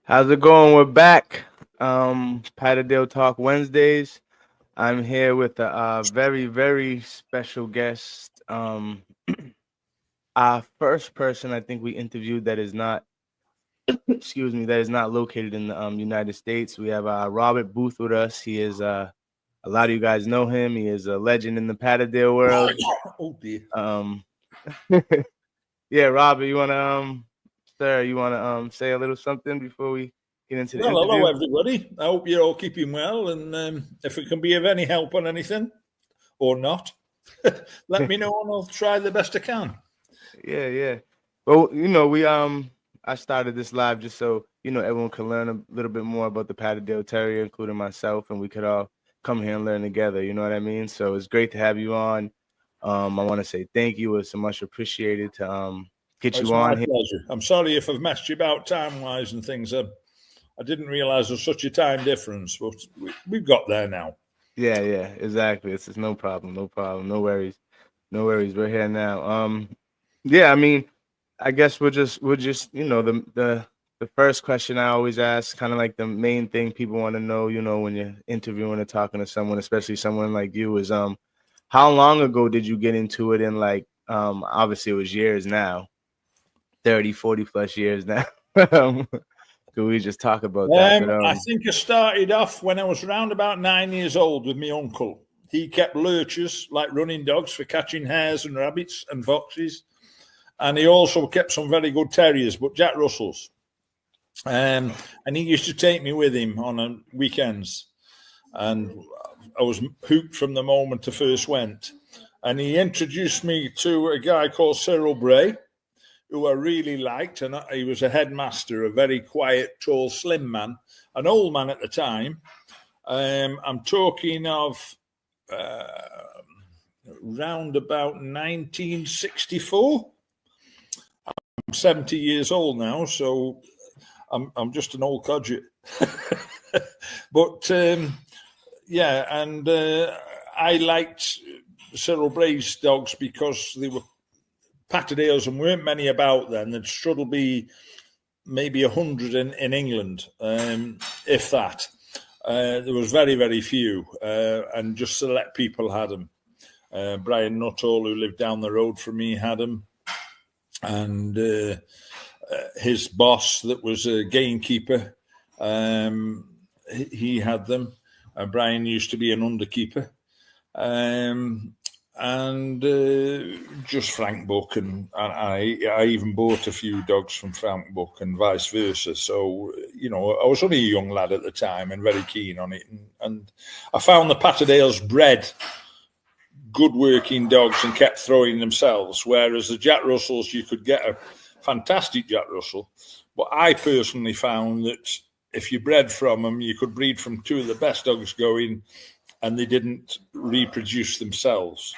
How's it going? We're back. Patterdale Talk Wednesdays. I'm here with a very, very special guest. Our first person I think we interviewed that is not, excuse me, that is not located in the United States. We have Robert Booth with us. He is a lot of you guys know him. He is a legend in the Patterdale world. Oh dear. Yeah, Robert, you wanna sir, you wanna say a little something before we get into the interview? Hello everybody. I hope you're all keeping well, and if it can be of any help on anything or not, let me know and I'll try the best I can. Yeah. Well, we I started this live just so everyone can learn a little bit more about the Patterdale Terrier, including myself, and we could all come here and learn together. You know what I mean? So it's great to have you on. I want to say thank you. It's so much appreciated to get you on here. Pleasure. I'm sorry if I've messed you about time-wise and things. I didn't realize there's such a time difference, but we've got there now. Yeah, exactly. It's no problem. No worries. We're here now. Yeah, I mean, I guess we'll just the first question I always ask, kind of like the main thing people want to know, when you're interviewing or talking to someone, especially someone like you, is how long ago did you get into it? And like obviously it was years now, 30, 40 plus years now. Could we just talk about that? But, I think I started off when I was around about 9 years old with my uncle. He kept lurchers, like running dogs, for catching hares and rabbits and foxes. And he also kept some very good terriers, but Jack Russells. And he used to take me with him on weekends. And I was hooked from the moment I first went. And he introduced me to a guy called Cyril Bray, who I really liked. And he was a headmaster, a very quiet, tall, slim man, an old man at the time. I'm talking of round about 1964. I'm 70 years old now, so I'm just an old codger. But I liked Cyril Bray's dogs because they were Patterdales and weren't many about then. There'd struggle be maybe 100 in England, if that. There was very, very few, and just select people had them. Brian Nuttall, who lived down the road from me, had them. And his boss, that was a gamekeeper, he had them. Brian used to be an underkeeper. Just Frank Buck, and I even bought a few dogs from Frank Buck and vice versa. So, I was only a young lad at the time and very keen on it. And I found the Patterdales bred good working dogs and kept throwing themselves, whereas the Jack Russells, you could get a fantastic Jack Russell. But I personally found that if you bred from them, you could breed from two of the best dogs going, and they didn't reproduce themselves.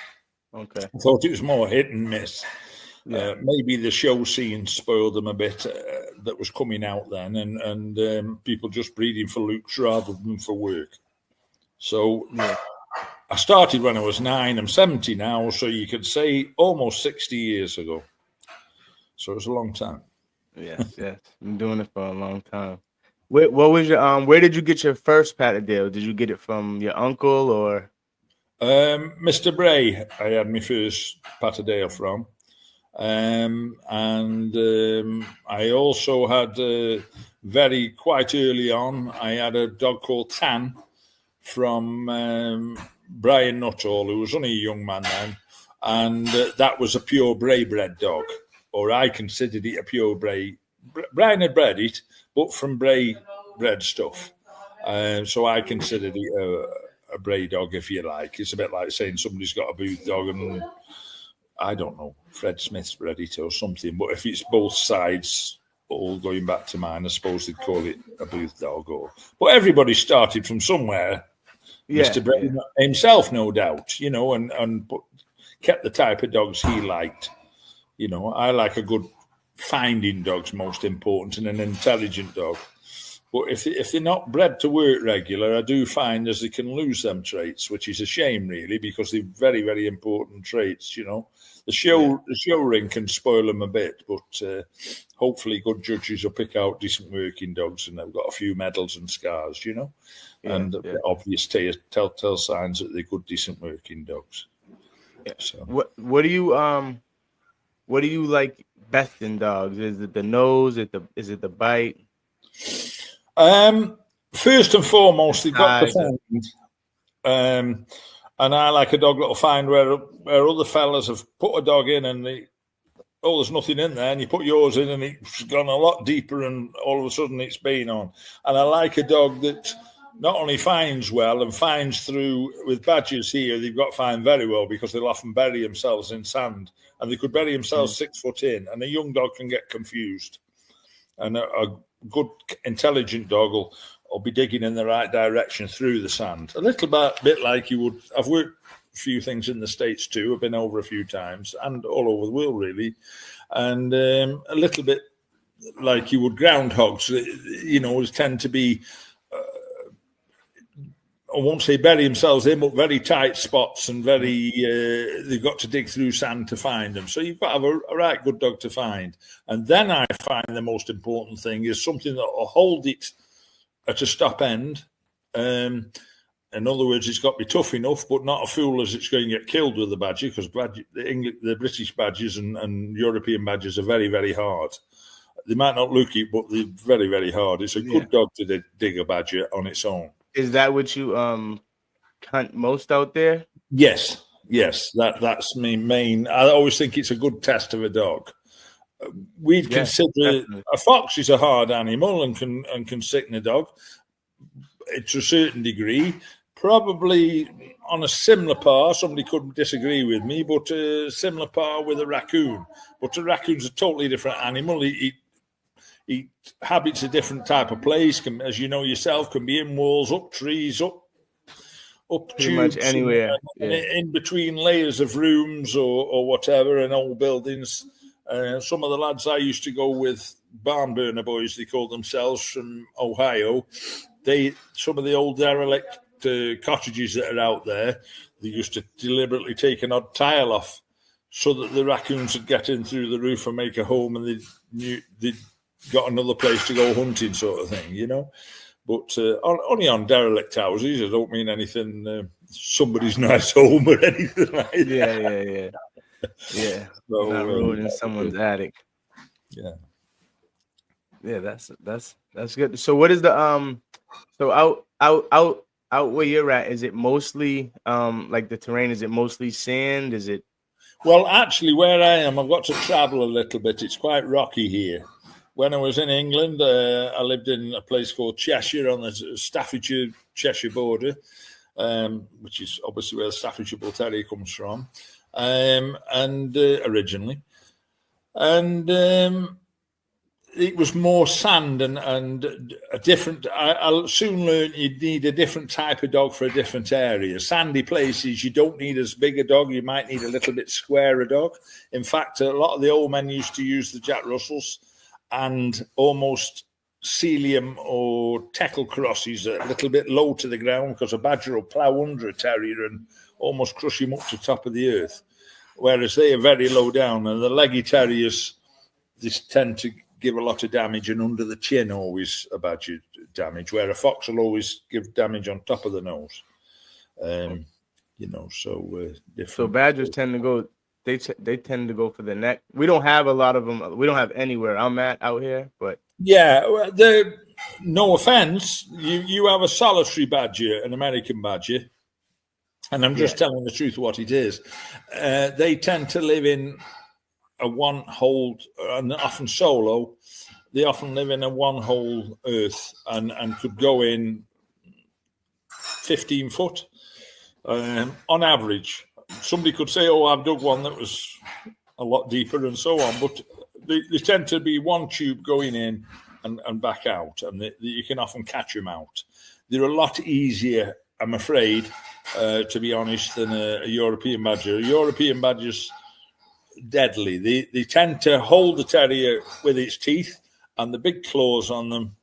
Okay. I thought it was more hit and miss. Yeah. Maybe the show scene spoiled them a bit that was coming out then, and people just breeding for looks rather than for work. So I started when I was 9. I'm 70 now, so you could say almost 60 years ago. So it was a long time. Yes. Been doing it for a long time. What was your where did you get your first Patterdale? Did you get it from your uncle or? Mr. Bray, I had my first Patterdale from. I also had quite early on, I had a dog called Tan from Brian Nuttall, who was only a young man then. And that was a pure Bray bred dog, or I considered it a pure Bray. Brian had bred it, but from Bray bred stuff. So I considered it a Bray dog, if you like. It's a bit like saying somebody's got a Booth dog and, I don't know, Fred Smith's bred it or something. But if it's both sides all going back to mine, I suppose they'd call it a Booth dog. But everybody started from somewhere. Yeah, Mr. Bray himself, no doubt, and kept the type of dogs he liked. I like a good finding dog's most important, and an intelligent dog. But if they're not bred to work regular, I do find as they can lose them traits, which is a shame, really, because they're very, very important traits, you know. The show ring can spoil them a bit, but hopefully good judges will pick out decent working dogs, and they've got a few medals and scars, you know, and obvious telltale signs that they're good, decent working dogs. Yeah. So What do you like best in dogs? Is it the nose? Is it the bite? First and foremost, they've got to find. And I like a dog that'll find where other fellas have put a dog in and there's nothing in there, and you put yours in and it's gone a lot deeper, and all of a sudden it's been on. And I like a dog that not only finds well and finds through. With badgers here, they've got to find very well because they'll often bury themselves in sand, and they could bury themselves 6 foot in, and a young dog can get confused. And a good, intelligent dog will be digging in the right direction through the sand. A little bit like you would. I've worked a few things in the States too. I've been over a few times and all over the world, really. And a little bit like you would groundhogs, you know, tend to be, I won't say bury themselves in, but very tight spots and very, they've got to dig through sand to find them. So you've got to have a right good dog to find. And then I find the most important thing is something that will hold it at a stop end. In other words, it's got to be tough enough, but not a fool as it's going to get killed with the badger, because the British badgers and European badgers are very, very hard. They might not look it, but they're very, very hard. It's a good dog to dig a badger on its own. Is that what you hunt most out there? Yes. That's my main. I always think it's a good test of a dog. We'd consider definitely. A fox is a hard animal and can sicken a dog to a certain degree. Probably on a similar par, somebody could disagree with me, but a similar par with a raccoon. But a raccoon's a totally different animal. He habits a different type of place. As you know yourself, can be in walls, up trees, up pretty much anywhere, in between layers of rooms or whatever, and old buildings. Some of the lads I used to go with, barn burner boys, they call themselves, from Ohio. Some of the old derelict cottages that are out there, they used to deliberately take an odd tile off so that the raccoons would get in through the roof and make a home, and they'd got another place to go hunting, sort of thing, you know. But only on derelict houses. I don't mean anything, somebody's nice home or anything like that. Yeah. So, not ruining someone's attic. Yeah. Yeah, that's good. So what is the so out where you're at, is it mostly like the terrain, is it mostly sand? Is it? Well, actually where I am, I've got to travel a little bit. It's quite rocky here. When I was in England, I lived in a place called Cheshire on the Staffordshire-Cheshire border, which is obviously where the Staffordshire Bull Terrier comes from, and originally. And it was more sand and a different. I soon learned you'd need a different type of dog for a different area. Sandy places, you don't need as big a dog. You might need a little bit squarer dog. In fact, a lot of the old men used to use the Jack Russells and almost Sealyham or Teckle crosses a little bit low to the ground, because a badger will plough under a terrier and almost crush him up to the top of the earth. Whereas they are very low down, and the leggy terriers, they tend to give a lot of damage, and under the chin always a badger damage, where a fox will always give damage on top of the nose. You know, so different. So badgers tend to go. They tend to go for the neck. We don't have a lot of them. We don't have anywhere I'm at out here, but yeah, no offense, you have a solitary badger, an American badger, and I'm just telling the truth what it is. They tend to live in a one-hole, and often solo. They often live in a one-hole earth and could go in 15 foot on average. Somebody could say, oh, I've dug one that was a lot deeper and so on, but they tend to be one tube going in and back out, and you can often catch them out. They're a lot easier, I'm afraid, to be honest, than a European badger. A European badger's deadly. They tend to hold the terrier with its teeth, and the big claws on them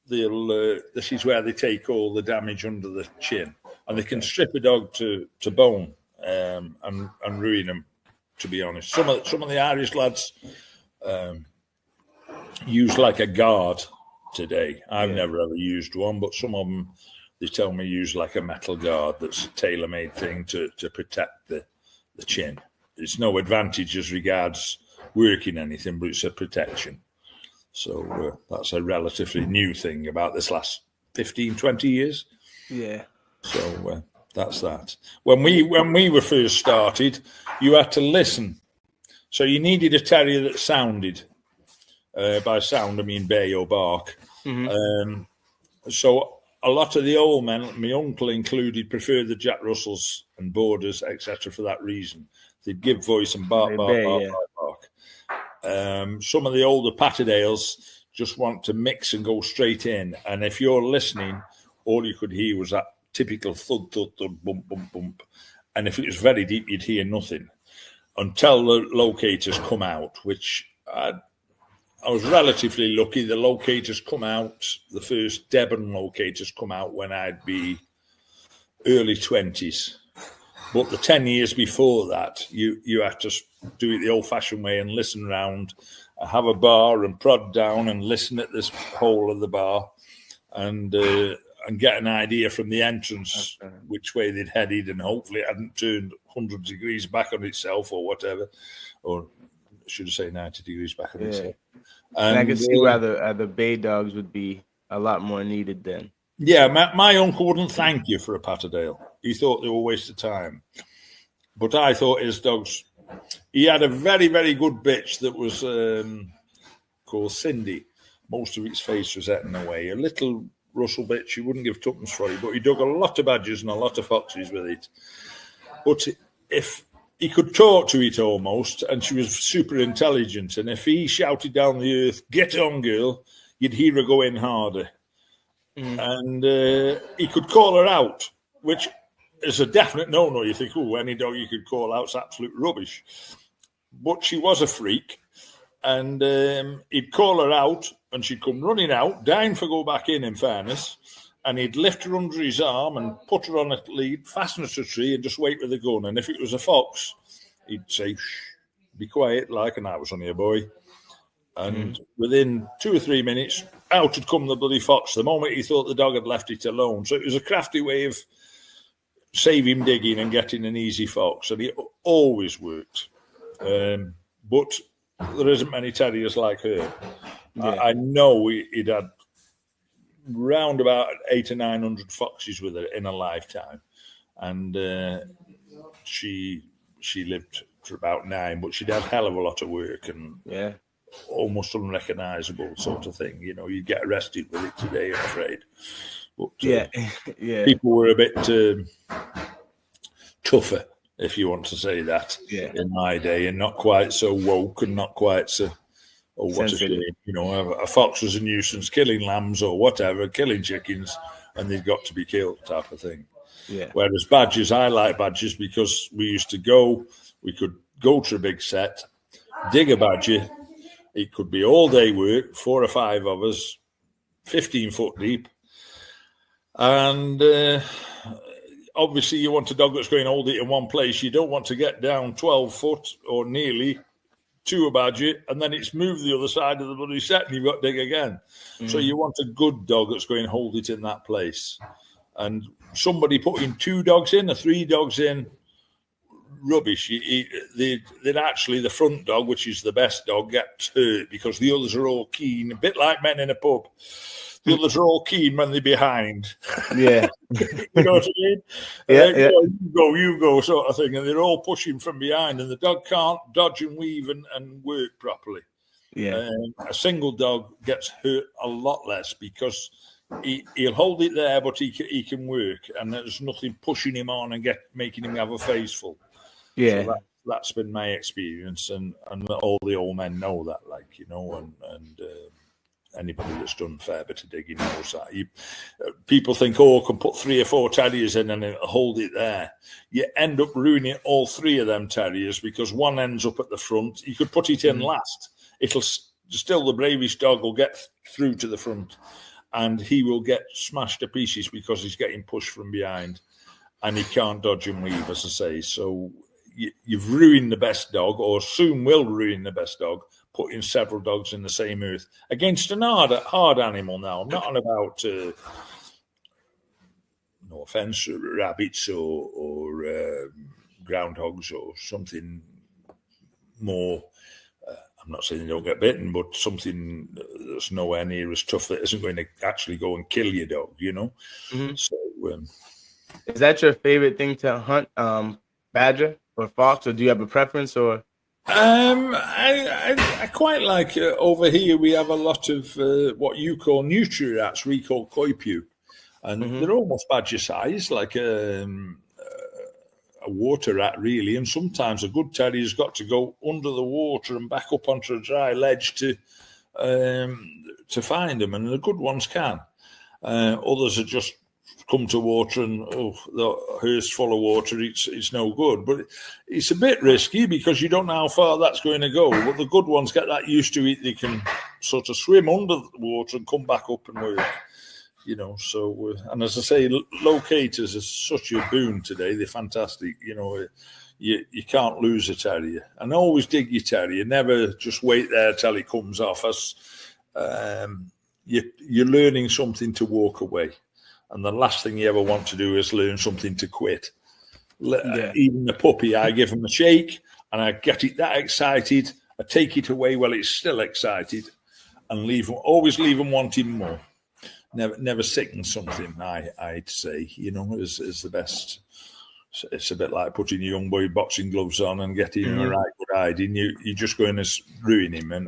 this is where they take all the damage under the chin, and they can strip a dog to bone and ruin them. To be honest, some of the Irish lads use like a guard today. I've never ever used one, but some of them, they tell me, use like a metal guard that's a tailor-made thing to protect the chin. It's no advantage as regards working anything, but it's a protection. So that's a relatively new thing about this last 15, 20 years. Yeah. So that's that. When we were first started, you had to listen. So you needed a terrier that sounded. By sound, I mean bay or bark. Mm-hmm. So a lot of the old men, my uncle included, preferred the Jack Russells and Borders, etc. for that reason. They'd give voice and bark, bark. Some of the older Patterdales just want to mix and go straight in. And if you're listening, all you could hear was that typical thud, thud, thud, bump, bump, bump. And if it was very deep, you'd hear nothing until the locators come out, which I was relatively lucky. The locators come out, the first Devon locators come out when I'd be early 20s. But the 10 years before that, you had to do it the old-fashioned way and listen round, have a bar and prod down and listen at this hole of the bar and get an idea from the entrance which way they'd headed, and hopefully it hadn't turned 100 degrees back on itself or whatever, or should I say 90 degrees back on itself. And I can see why the bay dogs would be a lot more needed then. Yeah, my uncle wouldn't thank you for a Patterdale. He thought they were a waste of time. But I thought his dogs... He had a very, very good bitch that was called Cindy. Most of its face was eaten away. A little Russell bitch, you wouldn't give tuppence for it, but he dug a lot of badgers and a lot of foxes with it. But if he could talk to it almost, and she was super intelligent, and if he shouted down the earth, "Get on, girl," you'd hear her go in harder. And he could call her out, which is a definite no-no. You think, oh, any dog you could call out's absolute rubbish. But she was a freak, and he'd call her out, and she'd come running out, dying for go back in fairness, and he'd lift her under his arm and put her on a lead, fasten her to a tree, and just wait with the gun. And if it was a fox, he'd say, "Shh, be quiet," like, and that was only a boy. And within 2 or 3 minutes, out had come the bloody fox the moment he thought the dog had left it alone. So it was a crafty way of saving digging and getting an easy fox, and it always worked. But there isn't many terriers like her. Yeah. I know he'd had round about 800 or 900 foxes with her in a lifetime, and she lived for about 9, but she'd had a hell of a lot of work and almost unrecognisable sort of thing. You know, you'd get arrested with it today, I'm afraid. But people were a bit tougher, if you want to say that, in my day, and not quite so woke and not quite so, oh, what a shame. You know, a fox was a nuisance, killing lambs or whatever, killing chickens, and they've got to be killed type of thing. Yeah. Whereas badgers, I like badgers because we could go to a big set, dig a badger. It could be all day work, 4 or 5 of us, 15 foot deep. And obviously you want a dog that's going to hold it in one place. You don't want to get down 12 foot or nearly to a badger and then it's moved the other side of the bloody set and you've got to dig again. So you want a good dog that's going to hold it in that place. And somebody putting 2 dogs in or 3 dogs in, rubbish. They'd actually, the front dog, which is the best dog, gets hurt because the others are all keen, a bit like men in a pub. The others are all keen when they're behind. Yeah. You know what I mean? Yeah. You go, sort of thing. And they're all pushing from behind, and the dog can't dodge and weave and work properly. Yeah. A single dog gets hurt a lot less because he'll hold it there, but he can work, and there's nothing pushing him on and making him have a face full. Yeah. So that's been my experience, and all the old men know that, like, you know, and anybody that's done fair bit of digging knows that. People think, I can put 3 or 4 terriers in and it'll hold it there. You end up ruining all 3 of them terriers because one ends up at the front. You could put it in last. It'll still, the bravest dog will get through to the front. and he will get smashed to pieces because he's getting pushed from behind, and he can't dodge and weave, as I say. So you've ruined the best dog, or soon will ruin the best dog, putting several dogs in the same earth against an hard animal. Now, I'm not on about, no offence, rabbits or groundhogs or something more. I'm not saying they don't get bitten, but something that's nowhere near as tough that isn't going to actually go and kill your dog, you know? Mm-hmm. So, is that your favorite thing to hunt, badger or fox, or do you have a preference? Or I quite like, over here we have a lot of what you call nutria rats, we call koipu, and they're almost badger size, like a water rat, really. And sometimes a good terrier's got to go under the water and back up onto a dry ledge to find them, and the good ones can. Others are just come to water and the hearse full of water, it's no good. But it's a bit risky because you don't know how far that's going to go. But the good ones get that used to it; they can sort of swim under the water and come back up and work. You know, so and as I say, locators are such a boon today. They're fantastic. You know, you can't lose a terrier, and always dig your terrier. Never just wait there till it comes off. As you're learning something to walk away, and the last thing you ever want to do is learn something to quit. Even the puppy, I give him a shake, and I get it that excited. I take it away while it's still excited, and always leave them wanting more. Never sicken something, I'd say, you know, is the best. It's a bit like putting a young boy boxing gloves on and getting him a right good hiding. You're just going to ruin him and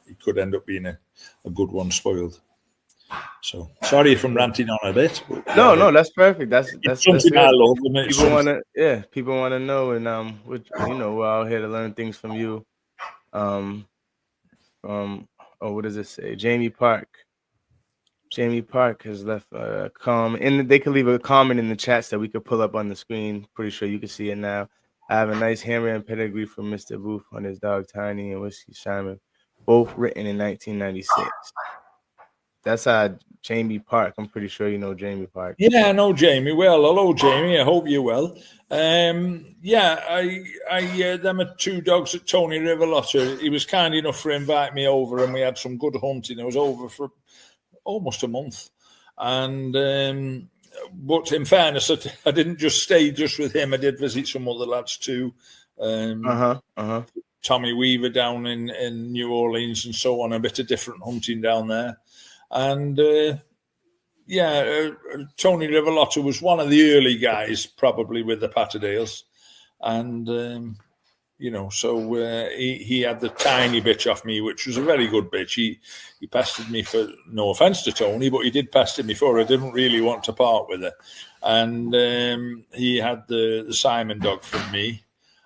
he could end up being a good one spoiled. So sorry if I'm ranting on a bit. But, no, that's perfect. That's something I love. People want to know, and we're out here to learn things from you. What does it say? Jamie Park has left a comment, and they could leave a comment in the chats that we could pull up on the screen. Pretty sure you can see it now. I have a nice hammer and pedigree from Mr. Booth on his dog Tiny and Whiskey Simon, both written in 1996. That's Jamie Park. I'm pretty sure you know Jamie Park. Yeah, I know Jamie well. Hello, Jamie. I hope you're well. Them are two dogs at Tony Riverlotta. He was kind enough to invite me over, and we had some good hunting. I was over for almost a month, and but in fairness, I didn't just stay just with him. I did visit some other lads too. Tommy Weaver down in New Orleans and so on. A bit of different hunting down there, and Tony Riverlotta was one of the early guys, probably with the Patterdales, and so he had the tiny bitch off me, which was a very good bitch. He pestered me, for no offence to Tony, but he did pester me for her. I didn't really want to part with her. And he had the Simon dog from me.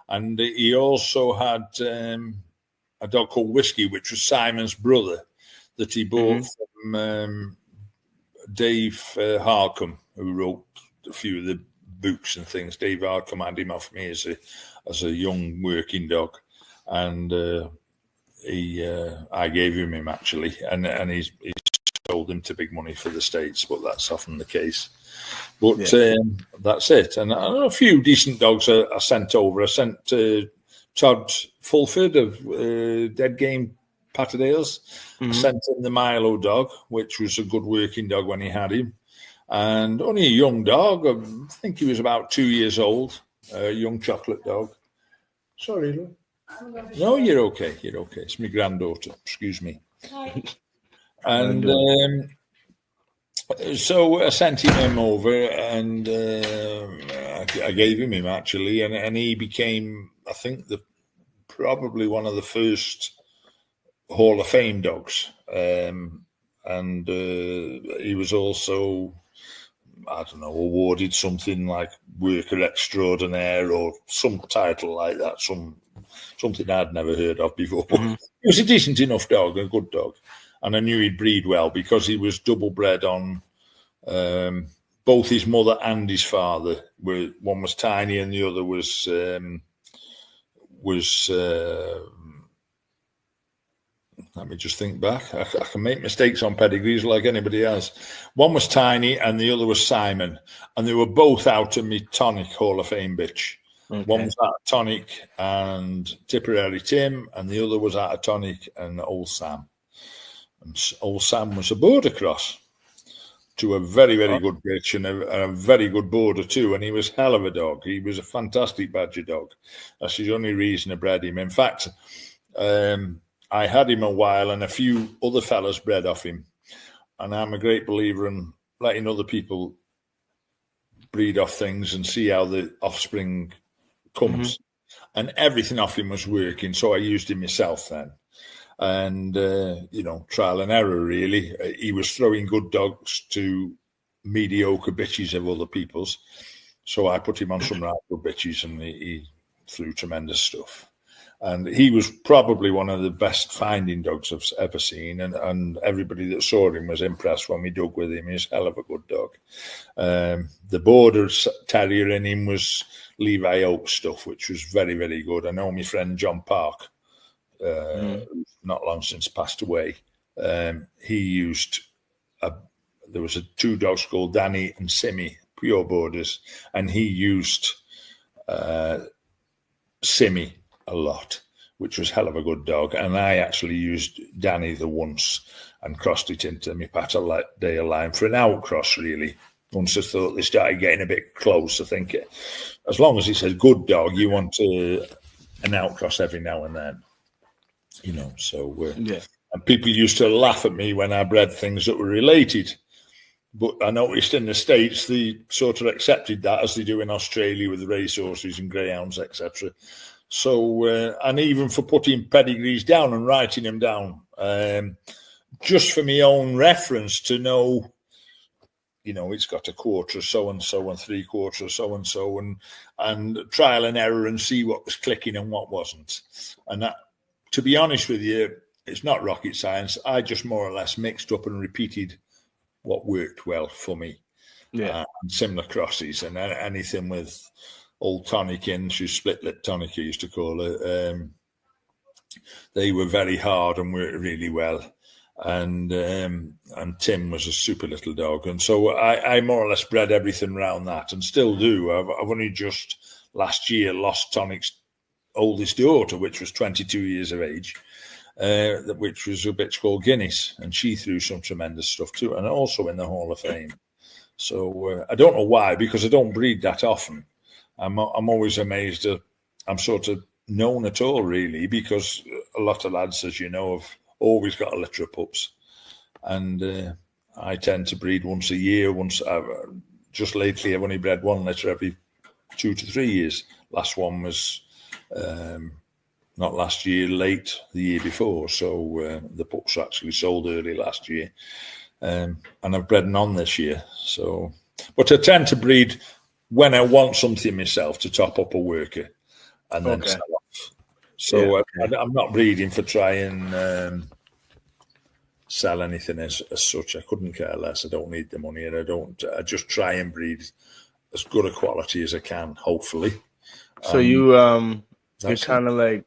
And he also had a dog called Whiskey, which was Simon's brother, that he bought from Dave Harcombe, who wrote a few of the books and things. Dave Harcombe had him off me as a young working dog, and I gave him actually, and he's sold him to big money for the States, but that's often the case. But that's it. And a few decent dogs I sent over. I sent Todd Fulford of Dead Game Patterdales. I sent him the Milo dog, which was a good working dog when he had him, and only a young dog. I think he was about 2 years old. A young chocolate dog. Sorry, Lou. No, you're okay. You're okay. It's my granddaughter. Excuse me. And so I sent him over, and I gave him actually, and he became, I think, probably one of the first Hall of Fame dogs. And he was also, I don't know, awarded something like Worker Extraordinaire or some title like that, something I'd never heard of before. He was a decent enough dog, a good dog, and I knew he'd breed well because he was double bred on both his mother and his father. One was Tiny and the other was Let me just think back. I can make mistakes on pedigrees like anybody else. One was Tiny and the other was Simon. And they were both out of me Tonic Hall of Fame bitch. Okay. One was out of Tonic and Tipperary Tim, and the other was out of Tonic and Old Sam. And Old Sam was a border cross to a very, very good bitch and a very good border too. And he was hell of a dog. He was a fantastic badger dog. That's the only reason I bred him. In fact, I had him a while and a few other fellas bred off him. And I'm a great believer in letting other people breed off things and see how the offspring comes. And everything off him was working. So I used him myself then. And, trial and error, really. He was throwing good dogs to mediocre bitches of other people's. So I put him on some right good bitches and he threw tremendous stuff. And he was probably one of the best finding dogs I've ever seen. And everybody that saw him was impressed when we dug with him. He's a hell of a good dog. The border terrier in him was Levi Oak stuff, which was very, very good. I know my friend John Park, not long since passed away. He used, there was two dogs called Danny and Simmy, pure borders, and he used Simmy a lot, which was hell of a good dog. And I actually used Danny the once and crossed it into my Patterdale line for an outcross, really. Once I thought they started getting a bit close, I think as long as it's a good dog, you want an outcross every now and then. And people used to laugh at me when I bred things that were related. But I noticed in the States, they sort of accepted that as they do in Australia with the racehorses and greyhounds, etc. So, and even for putting pedigrees down and writing them down, just for my own reference to know, it's got a quarter of so-and-so and 3/4 of so-and-so and trial and error and see what was clicking and what wasn't. And that, to be honest with you, it's not rocket science. I just more or less mixed up and repeated what worked well for me. And similar crosses and anything with old Tonic in, she's split lip Tonic, I used to call her. They were very hard and worked really well. And Tim was a super little dog. And so I more or less bred everything around that and still do. I've only just last year lost Tonic's oldest daughter, which was 22 years of age, which was a bitch called Guinness, and she threw some tremendous stuff too, and also in the Hall of Fame. So I don't know why, because I don't breed that often. I'm always amazed that I'm sort of known at all, really, because a lot of lads, as you know, have always got a litter of pups, and I tend to breed once a year. Just lately, I've only bred one litter every 2 to 3 years. Last one was not last year, late the year before. So the pups actually sold early last year, and I've bred none this year. So, but I tend to breed when I want something myself to top up a worker, and then sell off. So I'm not breeding for trying sell anything as such. I couldn't care less. I don't need the money, and I just try and breed as good a quality as I can, hopefully. So you're kind of like,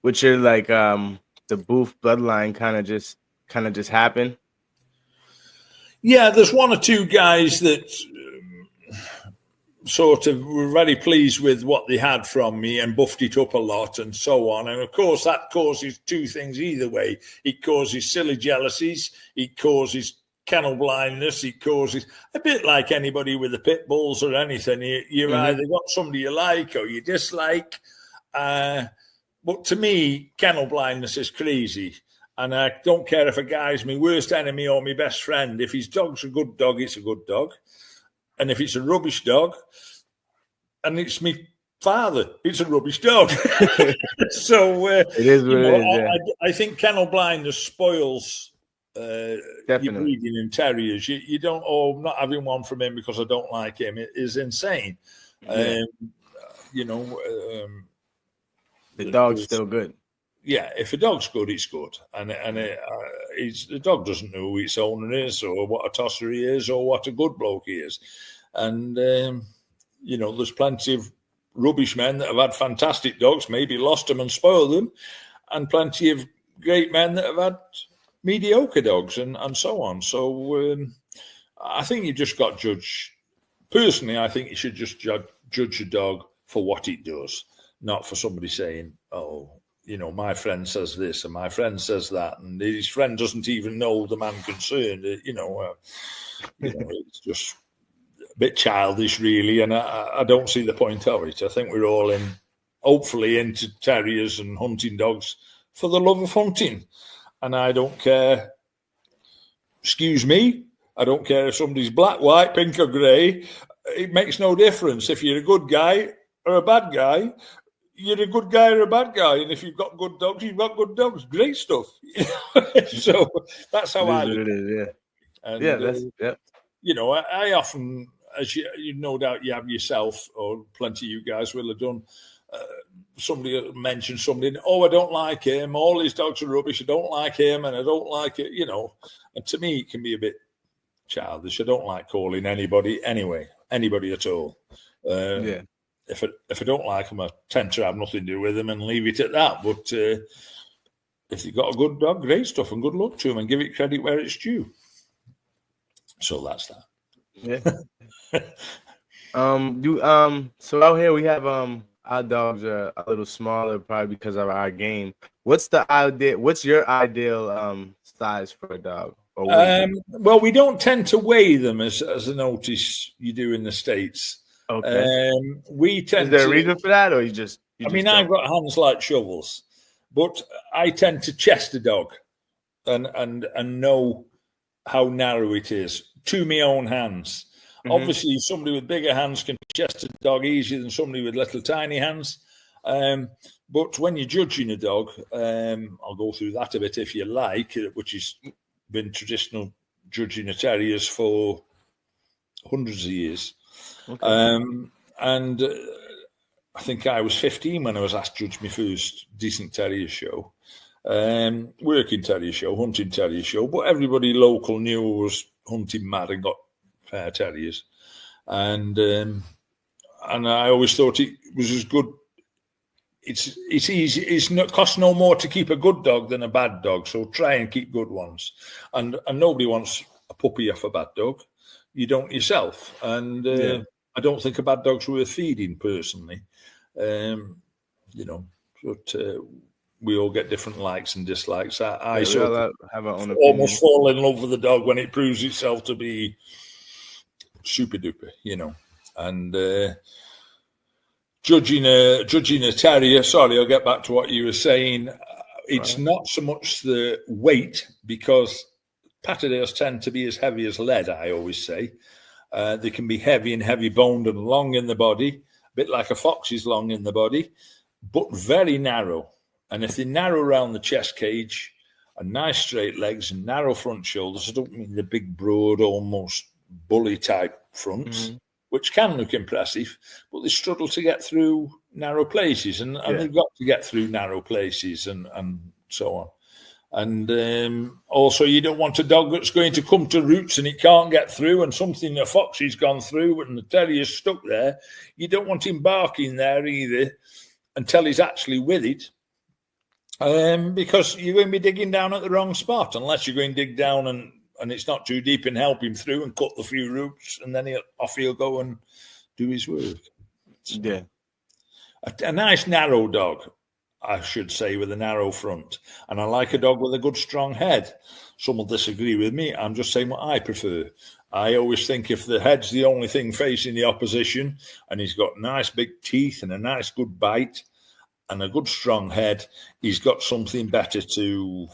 which are like the Booth bloodline kind of just happened. Yeah, there's one or two guys that sort of were very pleased with what they had from me and buffed it up a lot and so on. And of course, that causes two things either way. It causes silly jealousies. It causes kennel blindness. It causes a bit like anybody with the pit bulls or anything. You either got somebody you like or you dislike. But to me, kennel blindness is crazy. And I don't care if a guy's my worst enemy or my best friend. If his dog's a good dog, it's a good dog. And if it's a rubbish dog, and it's my father, it's a rubbish dog. So it is what it is. Yeah. I think kennel blindness spoils your breeding in terriers. You don't, not having one from him because I don't like him, it is insane. Yeah. The dog's still good. Yeah, if a dog's good, it's good, and the dog doesn't know who its owner is, or what a tosser he is, or what a good bloke he is, and there's plenty of rubbish men that have had fantastic dogs, maybe lost them and spoiled them, and plenty of great men that have had mediocre dogs and so on. So I think you just got to judge. Personally, I think you should just judge a dog for what it does, not for somebody saying, oh, you know, my friend says this and my friend says that, and his friend doesn't even know the man concerned. It's just a bit childish, really, and I don't see the point of it. I think we're all hopefully into terriers and hunting dogs for the love of hunting, and I don't care. Excuse me. I don't care if somebody's black, white, pink or grey. It makes no difference. If you're a good guy or a bad guy, you're a good guy or a bad guy. And if you've got good dogs, you've got good dogs. Great stuff. So that's how I look at it. Yeah. And, yeah. You know, I often, as you no doubt you have yourself, or plenty of you guys will have done, somebody mentioned somebody, oh, I don't like him. All his dogs are rubbish. I don't like him and I don't like it, you know. And to me, it can be a bit childish. I don't like calling anybody at all. If I don't like them, I tend to have nothing to do with them and leave it at that. But if you've got a good dog, great stuff, and good luck to them, and give it credit where it's due. So that's that. Yeah. So out here we have our dogs are a little smaller, probably because of our game. What's your ideal size for a dog? Well, we don't tend to weigh them as I notice you do in the States. Okay. We tend. Is there a reason for that, or you just? I've got hands like shovels, but I tend to chest a dog, and know how narrow it is to my own hands. Mm-hmm. Obviously, somebody with bigger hands can chest a dog easier than somebody with little tiny hands. But when you're judging a dog, I'll go through that a bit if you like, which has been traditional judging of terriers for hundreds of years. Okay. And I think I was 15 when I was asked to judge my first decent terrier show. Working terrier show, hunting terrier show, but everybody local knew I was hunting mad and got fair terriers. And I always thought it was as good. It's easy. It costs no more to keep a good dog than a bad dog. So try and keep good ones. And nobody wants a puppy off a bad dog. You don't yourself. And I don't think a bad dog's worth feeding personally. You know, but we all get different likes and dislikes. I sort of have our own almost fall in love with the dog when it proves itself to be super duper, you know. And judging a terrier, sorry, I'll get back to what you were saying. It's not so much the weight, because Patterdales tend to be as heavy as lead, I always say. They can be heavy and heavy boned and long in the body, a bit like a fox is long in the body, but very narrow. And if they narrow around the chest cage and nice straight legs and narrow front shoulders, I don't mean the big, broad, almost bully type fronts, which can look impressive, but they struggle to get through narrow places, and they've got to get through narrow places and so on. And also, you don't want a dog that's going to come to roots and it can't get through, and something a fox has gone through and the terrier's stuck there. You don't want him barking there either until he's actually with it, because you're going to be digging down at the wrong spot, unless you're going to dig down and it's not too deep and help him through and cut the few roots, and then he'll go and do his work. Yeah. A nice narrow dog, I should say, with a narrow front. And I like a dog with a good strong head. Some will disagree with me. I'm just saying what I prefer. I always think if the head's the only thing facing the opposition and he's got nice big teeth and a nice good bite and a good strong head, he's got something better to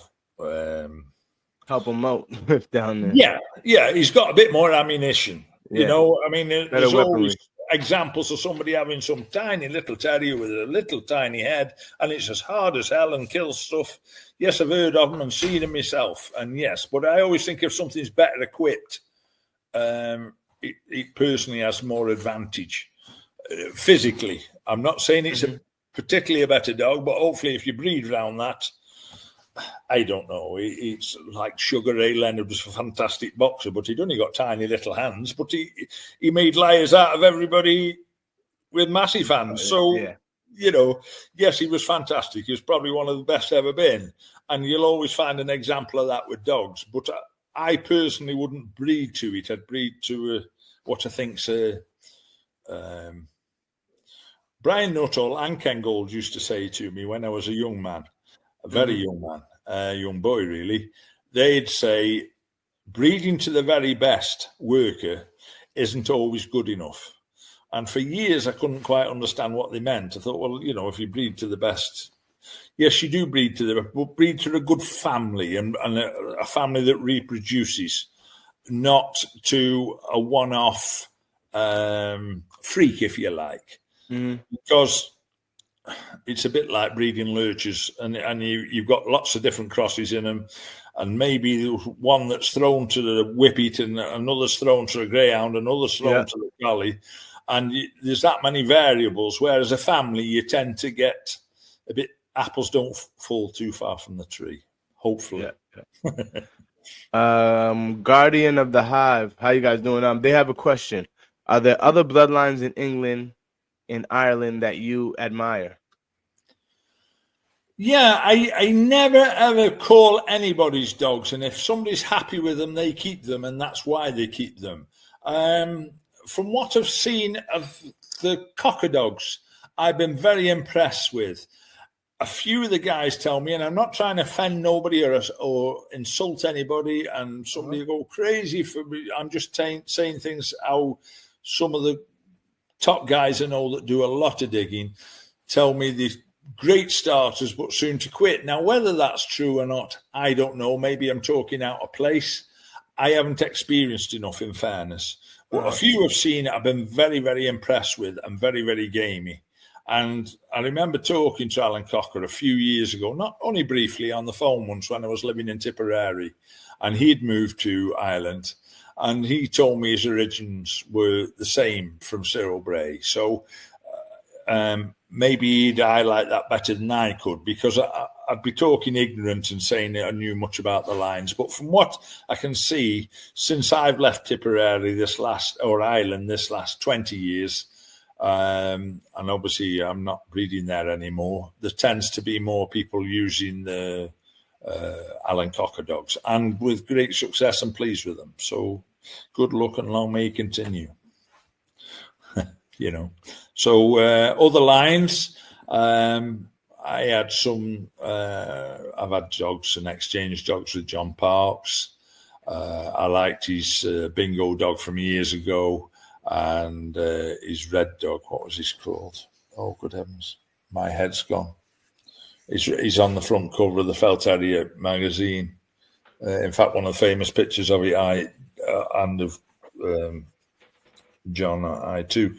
help him out down there. Yeah, he's got a bit more ammunition. You know, I mean, there's always examples of somebody having some tiny little terrier with a little tiny head, and it's as hard as hell and kills stuff. Yes, I've heard of them and seen them myself, and yes, but I always think if something's better equipped, it personally has more advantage physically. I'm not saying it's particularly a better dog, but hopefully if you breed around that, I don't know. It's like Sugar Ray Leonard was a fantastic boxer, but he'd only got tiny little hands. But he made liars out of everybody with massive hands. So, you know, yes, he was fantastic. He was probably one of the best ever been. and you'll always find an example of that with dogs. But I personally wouldn't breed to it. I'd breed to what I think's Brian Nuttall and Ken Gold used to say to me when I was a young man, a very young man, a young boy really, they'd say, breeding to the very best worker isn't always good enough. And for years, I couldn't quite understand what they meant. I thought, well, if you breed to the best, yes, you do breed to the best, but breed to a good family and a family that reproduces, not to a one-off freak, if you like. Because it's a bit like breeding lurchers, and you've got lots of different crosses in them, and maybe one that's thrown to the whippet and another's thrown to a greyhound, another's thrown to the collie, and there's that many variables. Whereas a family, you tend to get a bit, apples don't fall too far from the tree, hopefully. Guardian of the Hive, how you guys doing? They have a question. Are there other bloodlines in England, in Ireland, that you admire? Yeah, I never ever call anybody's dogs, and if somebody's happy with them, they keep them, and that's why they keep them. From what I've seen of the cocker dogs, I've been very impressed with. A few of the guys tell me, and I'm not trying to offend nobody or insult anybody, and somebody go crazy for me. I'm just saying things how some of the top guys I know that do a lot of digging tell me these great starters but soon to quit. Now, whether that's true or not, I don't know. Maybe I'm talking out of place. I haven't experienced enough, in fairness. But a few I've seen I've been very, very impressed with and very, very gamey. And I remember talking to Alan Cocker a few years ago, not only briefly on the phone once when I was living in Tipperary, and he'd moved to Ireland. And he told me his origins were the same from Cyril Bray. So maybe he'd highlight that better than I could, because I'd be talking ignorant and saying that I knew much about the lines. But from what I can see, since I've left Tipperary Ireland this last 20 years, and obviously I'm not breeding there anymore, there tends to be more people using the Alan Cocker dogs, and with great success and pleased with them. So good luck and long may you continue. So other lines, I had some, I've had dogs and exchanged dogs with John Parks. I liked his bingo dog from years ago, and his red dog, what was his called? Oh, good heavens, my head's gone. He's on the front cover of the Fell Terrier magazine. In fact, one of the famous pictures of it and of John I took.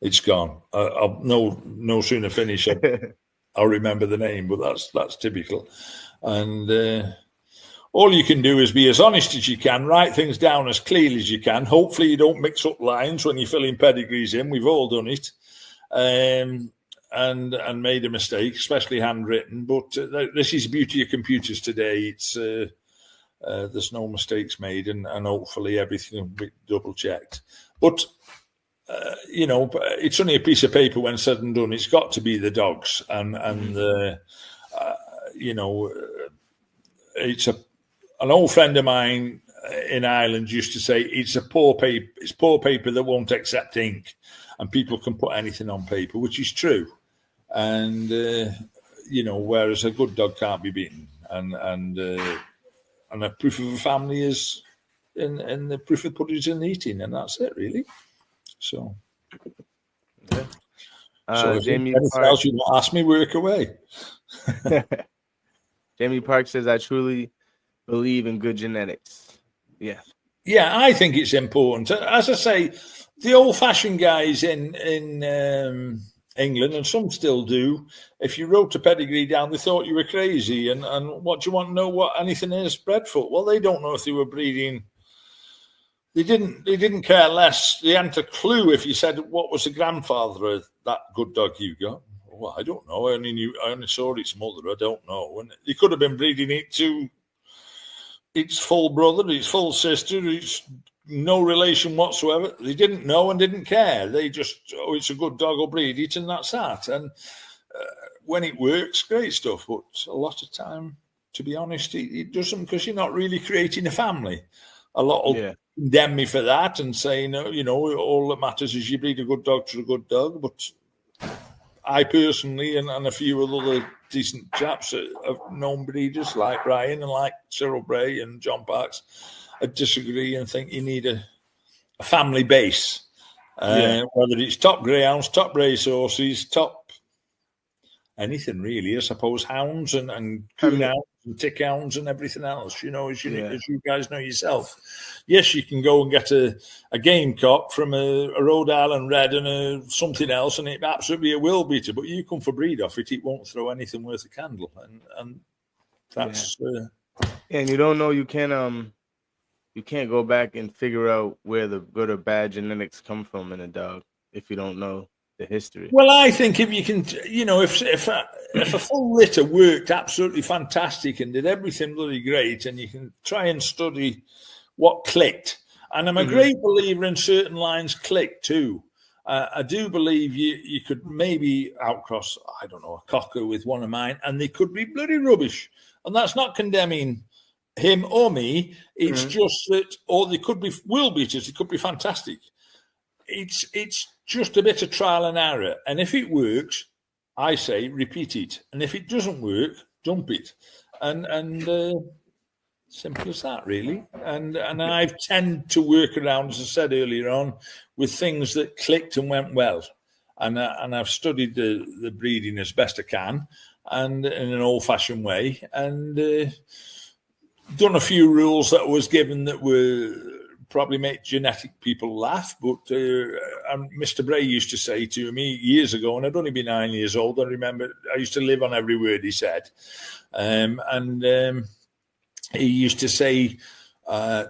It's gone. I'll no sooner finish, I'll remember the name, but that's typical. And all you can do is be as honest as you can, write things down as clearly as you can. Hopefully you don't mix up lines when you're filling pedigrees in. We've all done it. And made a mistake, especially handwritten. But this is the beauty of computers today. It's there's no mistakes made, and hopefully everything will be double checked. But it's only a piece of paper when said and done. It's got to be the dogs, and it's an old friend of mine in Ireland used to say it's poor paper that won't accept ink, and people can put anything on paper, which is true. And whereas a good dog can't be beaten, and a proof of a family is in the proof of the pudding is in the eating, and that's it really. So, Jamie Parks, you ask me, work away. Jamie Park says, "I truly believe in good genetics." Yeah, I think it's important. As I say, the old-fashioned guys in England, and some still do, if you wrote a pedigree down, they thought you were crazy. And what do you want to know what anything is bred for? Well, they don't know if they were breeding. They didn't care less. They hadn't a clue if you said, what was the grandfather of that good dog you got? Well, I don't know. I only saw its mother. I don't know. And they could have been breeding it to its full brother, its full sister, its no relation whatsoever. They didn't know and didn't care. They just, it's a good dog, I'll breed it, and that's that. And when it works, great stuff. But a lot of time, to be honest, it doesn't, because you're not really creating a family. A lot will condemn me for that and say, no, all that matters is you breed a good dog to a good dog. But I personally, and a few of other decent chaps have known breeders like Brian and like Cyril Bray and John Parks, I disagree and think you need a family base. Whether it's top greyhounds, top racehorses, top anything really, I suppose, hounds and coon hounds and tick hounds and everything else, as you guys know yourself. Yes, you can go and get a gamecock from a Rhode Island Red and something else, and it absolutely a will beater, but you come for breed off it, it won't throw anything worth a candle. And that's... and you don't know, you can't go back and figure out where the good or bad genetics come from in a dog if you don't know the history. Well, I think if you can, if a full litter worked absolutely fantastic and did everything bloody great, and you can try and study what clicked, and I'm a great believer in certain lines click too. I do believe you could maybe outcross, I don't know, a cocker with one of mine, and they could be bloody rubbish, and that's not condemning him or me. It's just that, or they could be will beaters. They could be fantastic. It's just a bit of trial and error, and if it works, I say repeat it, and if it doesn't work, dump it, and simple as that, really. And I tend to work around, as I said earlier on, with things that clicked and went well, and I've studied the breeding as best I can, and in an old-fashioned way, and done a few rules that I was given that were probably make genetic people laugh, but Mr. Bray used to say to me years ago, and I'd only be 9 years old, I remember I used to live on every word he said, and he used to say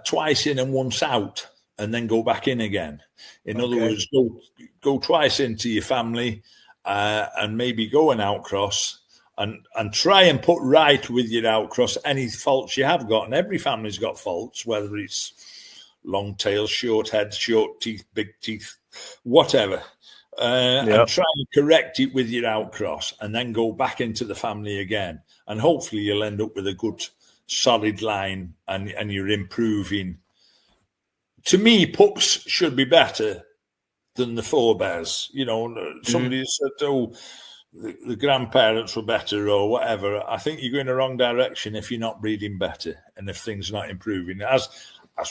twice in and once out, and then go back in again. In other words, go twice into your family, and maybe go and outcross, and try and put right with your outcross any faults you have got. And every family's got faults, whether it's long tail, short head, short teeth, big teeth, whatever. And try and correct it with your outcross, and then go back into the family again. And hopefully you'll end up with a good solid line, and you're improving. To me, pups should be better than the forebears. Somebody said, the grandparents were better or whatever. I think you're going the wrong direction if you're not breeding better and if things are not improving. As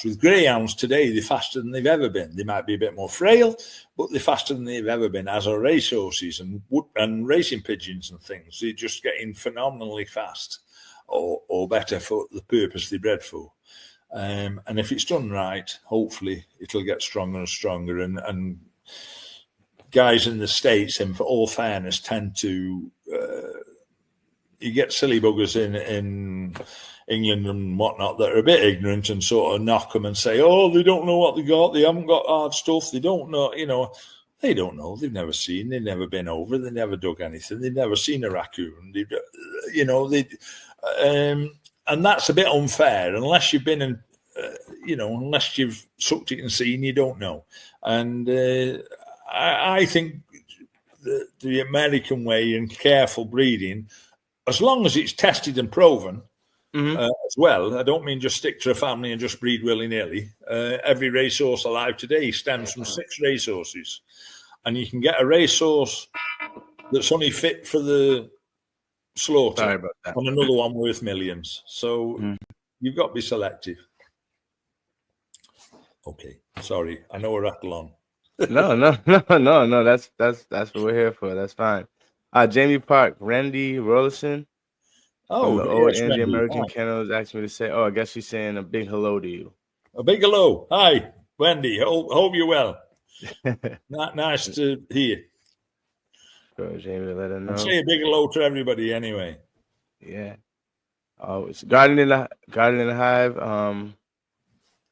with greyhounds today, they're faster than they've ever been. They might be a bit more frail, but they're faster than they've ever been, as are racehorses and racing pigeons and things. They're just getting phenomenally fast or better for the purpose they're bred for. And if it's done right, hopefully it'll get stronger and stronger. And guys in the States, in for all fairness, tend to you get silly buggers in England and whatnot that are a bit ignorant and sort of knock them and say, oh, they don't know what they got, they haven't got hard stuff, they don't know, they don't know, they've never seen, they've never been over, they never dug anything, they've never seen a raccoon, and that's a bit unfair unless you've been in, unless you've sucked it and seen, you don't know. And I think the American way and careful breeding, as long as it's tested and proven as well. I don't mean just stick to a family and just breed willy-nilly. Every racehorse alive today stems from 6 racehorses. And you can get a racehorse that's only fit for the slaughter. Sorry about that. And another one worth millions. So you've got to be selective. Okay, sorry. I know we're rattle on. No. That's what we're here for. That's fine. Jamie Park, Randy Rolison. Oh, the old Andy American Kennels asked me to say, I guess she's saying a big hello to you. A big hello. Hi, Wendy. Hope you're well. Nice to hear. Sure, Jamie, let her know. And say a big hello to everybody anyway. Yeah. Oh, it's Guardian in the Hive.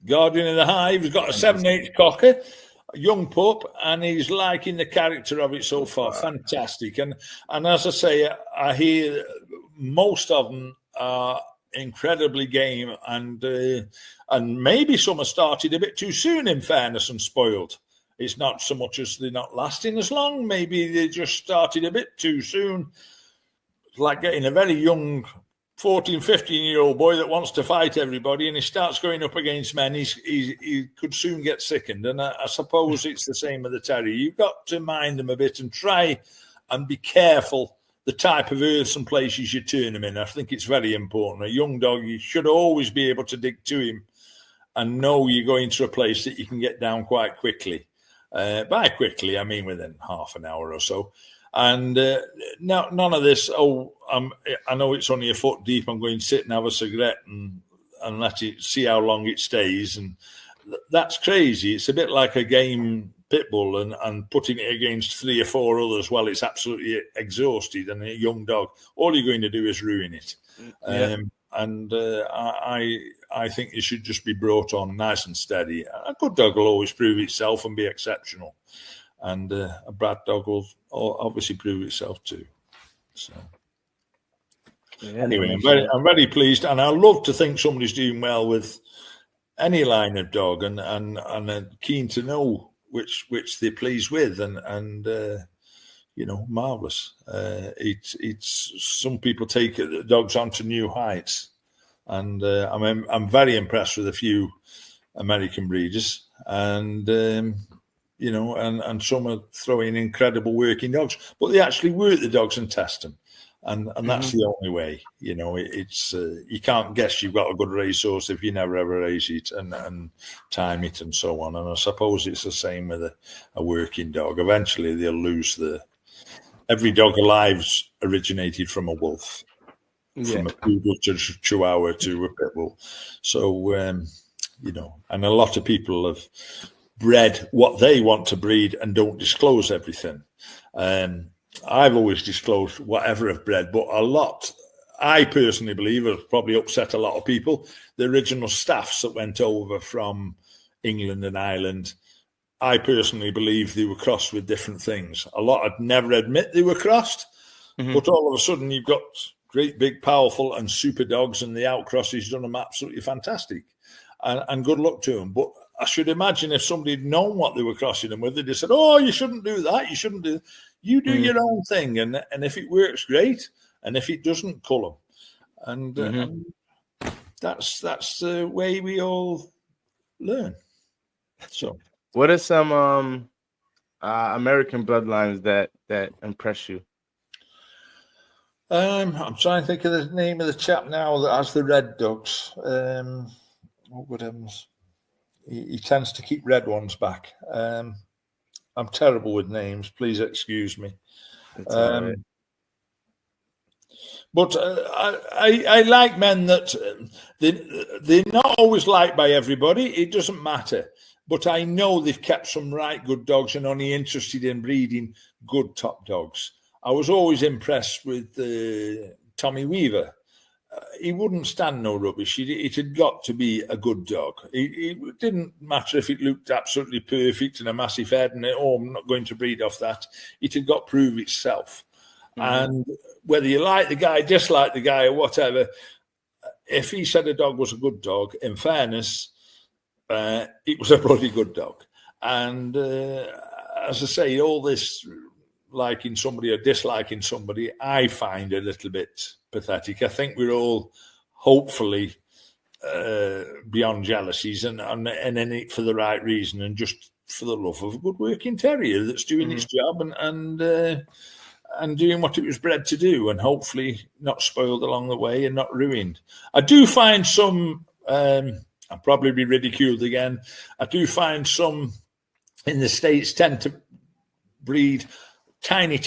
Guardian in the Hive. He's got a 7/8 cocker, a young pup, and he's liking the character of it so far. Fantastic. And as I say, I hear most of them are incredibly game, and maybe some have started a bit too soon, in fairness, and spoiled. It's not so much as they're not lasting as long. Maybe they just started a bit too soon. It's like getting a very young 14, 15-year-old boy that wants to fight everybody, and he starts going up against men, he could soon get sickened. And I suppose it's the same with the terrier. You've got to mind them a bit and try and be careful the type of earths and places you turn them in. I think it's very important. A young dog, you should always be able to dig to him and know you're going to a place that you can get down quite quickly. By quickly, I mean within half an hour or so. And none of this, I know it's only a foot deep, I'm going to sit and have a cigarette and let it see how long it stays. And that's crazy. It's a bit like a game pit bull and putting it against 3 or 4 others while it's absolutely exhausted and a young dog. All you're going to do is ruin it. Yeah. I think it should just be brought on nice and steady. A good dog will always prove itself and be exceptional. And a bad dog will obviously prove itself too. So anyway, I'm very pleased, and I love to think somebody's doing well with any line of dog, and keen to know which they're pleased with, and marvelous. It's some people take the dogs onto new heights, and I'm very impressed with a few American breeders, and and some are throwing incredible working dogs, but they actually work the dogs and test them, and that's the only way. It's you can't guess you've got a good racehorse if you never ever race it and time it and so on. And I suppose it's the same with a working dog. Eventually they'll lose every dog alive's originated from a wolf, from a poodle to a chihuahua to a pit bull. So and a lot of people have bred what they want to breed and don't disclose everything. I've always disclosed whatever I've bred, but a lot, I personally believe, have probably upset a lot of people. The original staffs that went over from England and Ireland, I personally believe they were crossed with different things. A lot would never admit they were crossed, but all of a sudden you've got great, big, powerful and super dogs, and the outcrosses done them absolutely fantastic. And good luck to them. But I should imagine if somebody had known what they were crossing them with, they'd have said, "Oh, you shouldn't do that. You shouldn't do. You do your own thing, and if it works, great. And if it doesn't, cull them." And that's the way we all learn. So, what are some American bloodlines that impress you? I'm trying to think of the name of the chap now that has the red dogs. He tends to keep red ones back. I'm terrible with names. Please excuse me. But I like men that they're not always liked by everybody. It doesn't matter. But I know they've kept some right good dogs and only interested in breeding good top dogs. I was always impressed with Tommy Weaver. He wouldn't stand no rubbish. It had got to be a good dog. It didn't matter if it looked absolutely perfect and a massive head and, I'm not going to breed off that. It had got to prove itself. And whether you like the guy, dislike the guy or whatever, if he said a dog was a good dog, in fairness, it was a bloody good dog. And as I say, all this liking somebody or disliking somebody, I find a little bit pathetic. I think we're all hopefully beyond jealousies and in it for the right reason and just for the love of a good working terrier that's doing its job and doing what it was bred to do, and hopefully not spoiled along the way and not ruined. I do find some, I'll probably be ridiculed again, I do find some in the States tend to breed tiny,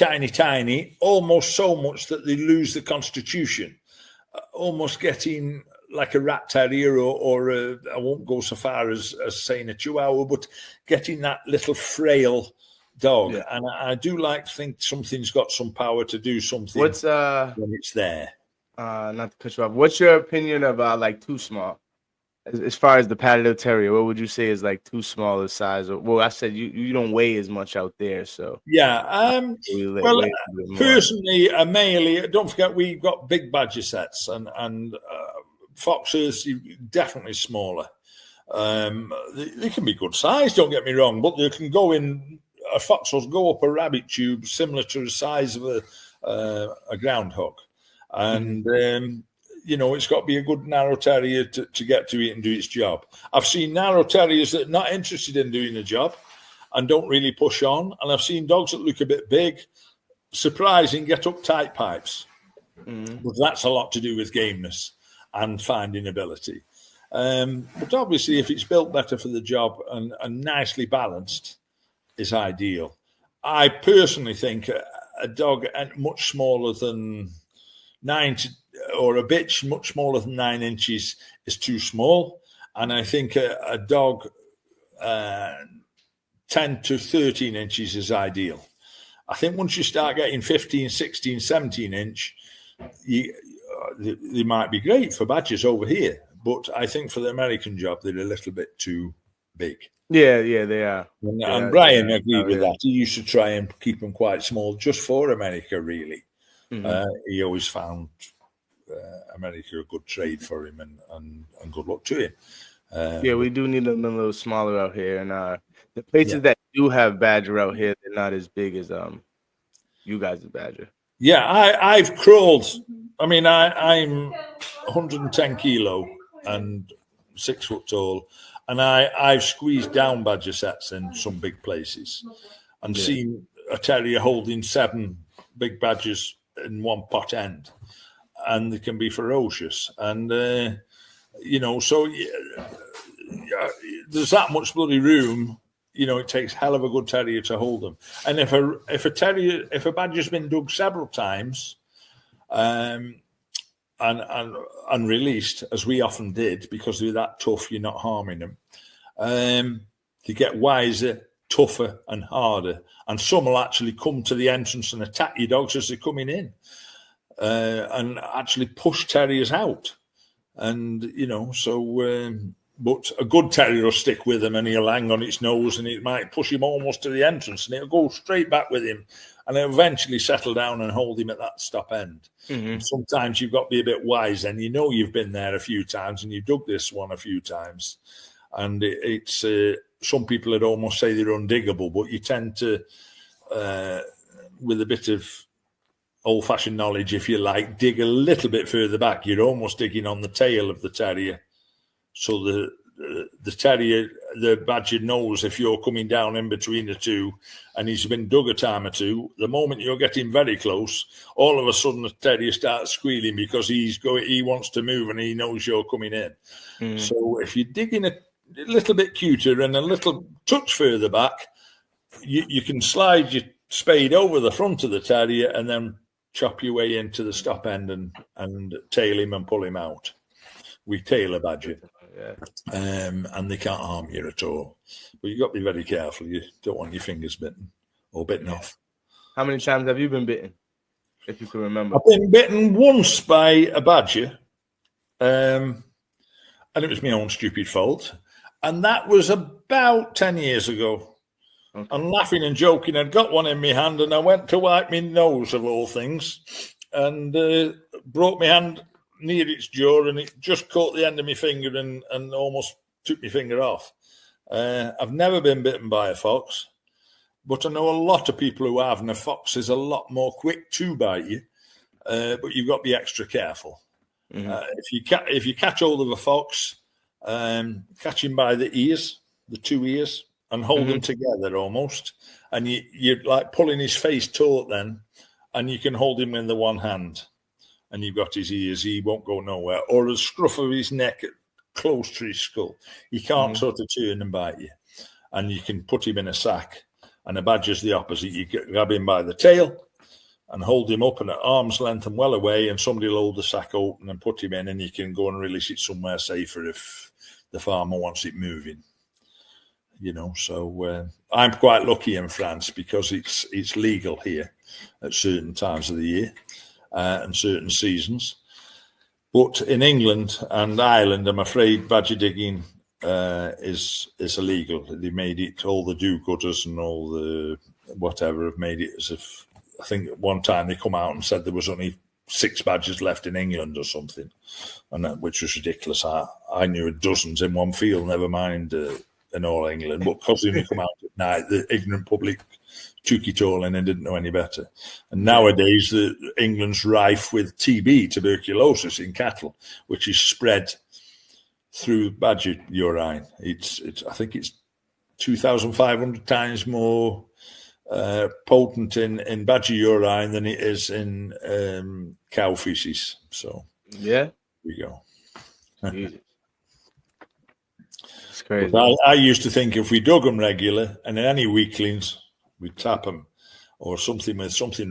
almost so much that they lose the constitution, almost getting like a rat terrier or I won't go so far as saying a chihuahua, but getting that little frail dog. Yeah. And I do like to think something's got some power to do something when it's there. Not to cut you off, what's your opinion about like too small? As far as the Patterdale Terrier, what would you say is like too small a size? Well, I said you don't weigh as much out there, so yeah. Personally, a male. Don't forget we've got big badger sets and foxes definitely smaller. They can be good size. Don't get me wrong, but they can go in. A fox will go up a rabbit tube similar to the size of a groundhog, and it's got to be a good narrow terrier to get to it and do its job. I've seen narrow terriers that are not interested in doing the job and don't really push on. And I've seen dogs that look a bit big, surprising, get up tight pipes. But that's a lot to do with gameness and finding ability. But obviously, if it's built better for the job and nicely balanced, is ideal. I personally think a dog much smaller than 9 or a bitch much smaller than 9 inches is too small. And I think a dog 10 to 13 inches is ideal. I think once you start getting 15, 16, 17 inch, they might be great for badgers over here. But I think for the American job, they're a little bit too big. Yeah, they are. And Brian agreed with that. He used to try and keep them quite small just for America, really. He always found America a good trade for him and good luck to him. We do need them a little smaller out here. And the places that do have badger out here, they're not as big as you guys' badger. Yeah, I've crawled. I mean, I'm 110 kilo and 6 foot tall. And I've squeezed down badger sets in some big places and seen a terrier holding 7 big badgers in one pot end. And they can be ferocious. And, so there's that much bloody room. It takes hell of a good terrier to hold them. And if a badger's been dug several times and released, as we often did, because they're that tough, you're not harming them. They get wiser, tougher, and harder. And some will actually come to the entrance and attack your dogs as they're coming in, and actually push terriers out. And but a good terrier will stick with him, and he'll hang on its nose, and it might push him almost to the entrance, and it'll go straight back with him, and it'll eventually settle down and hold him at that stop end. Sometimes you've got to be a bit wise, and you've been there a few times, and you've dug this one a few times, and it's some people would almost say they're undiggable, but you tend to, with a bit of old-fashioned knowledge, if you like, dig a little bit further back. You're almost digging on the tail of the terrier. So the terrier, the badger knows if you're coming down in between the two and he's been dug a time or two, the moment you're getting very close, all of a sudden the terrier starts squealing because he wants to move and he knows you're coming in. So if you're digging a little bit cuter and a little touch further back, you can slide your spade over the front of the terrier and then chop your way into the stop end and tail him and pull him out. We tail a badger. And they can't harm you at all. But you've got to be very careful. You don't want your fingers bitten or bitten off. How many times have you been bitten, if you can remember? I've been bitten once by a badger, and it was my own stupid fault. And that was about 10 years ago. Okay. I'm laughing and joking. I'd got one in my hand, and I went to wipe my nose, of all things, and broke my hand near its jaw, and it just caught the end of my finger and almost took my finger off. I've never been bitten by a fox, but I know a lot of people who have, and a fox is a lot more quick to bite you, but you've got to be extra careful. If you catch hold of a fox, catch him by the ears, the 2 ears, and hold them together almost, and you're like pulling his face taut then, and you can hold him in the one hand. And you've got his ears, he won't go nowhere. Or the scruff of his neck close to his skull. He can't sort of turn and bite you. And you can put him in a sack. And a badger's the opposite. You grab him by the tail and hold him up and at arm's length and well away, and somebody will hold the sack open and put him in, and you can go and release it somewhere safer if the farmer wants it moving. So I'm quite lucky in France because it's legal here at certain times of the year. And certain seasons, but in England and Ireland, I'm afraid badger digging is illegal. They made it, all the do-gooders and all the whatever have made it as if, I think at one time they come out and said there was only 6 badgers left in England or something, and which was ridiculous. I knew dozens in one field, never mind in all England, but because they come out at night, the ignorant public took it all in and didn't know any better. And nowadays, England's rife with TB, tuberculosis in cattle, which is spread through badger urine. It's I think it's 2,500 times more potent in badger urine than it is in cow feces. So yeah, there we go. Jesus. It's crazy. But I used to think if we dug them regular and any weaklings, we'd tap them, or something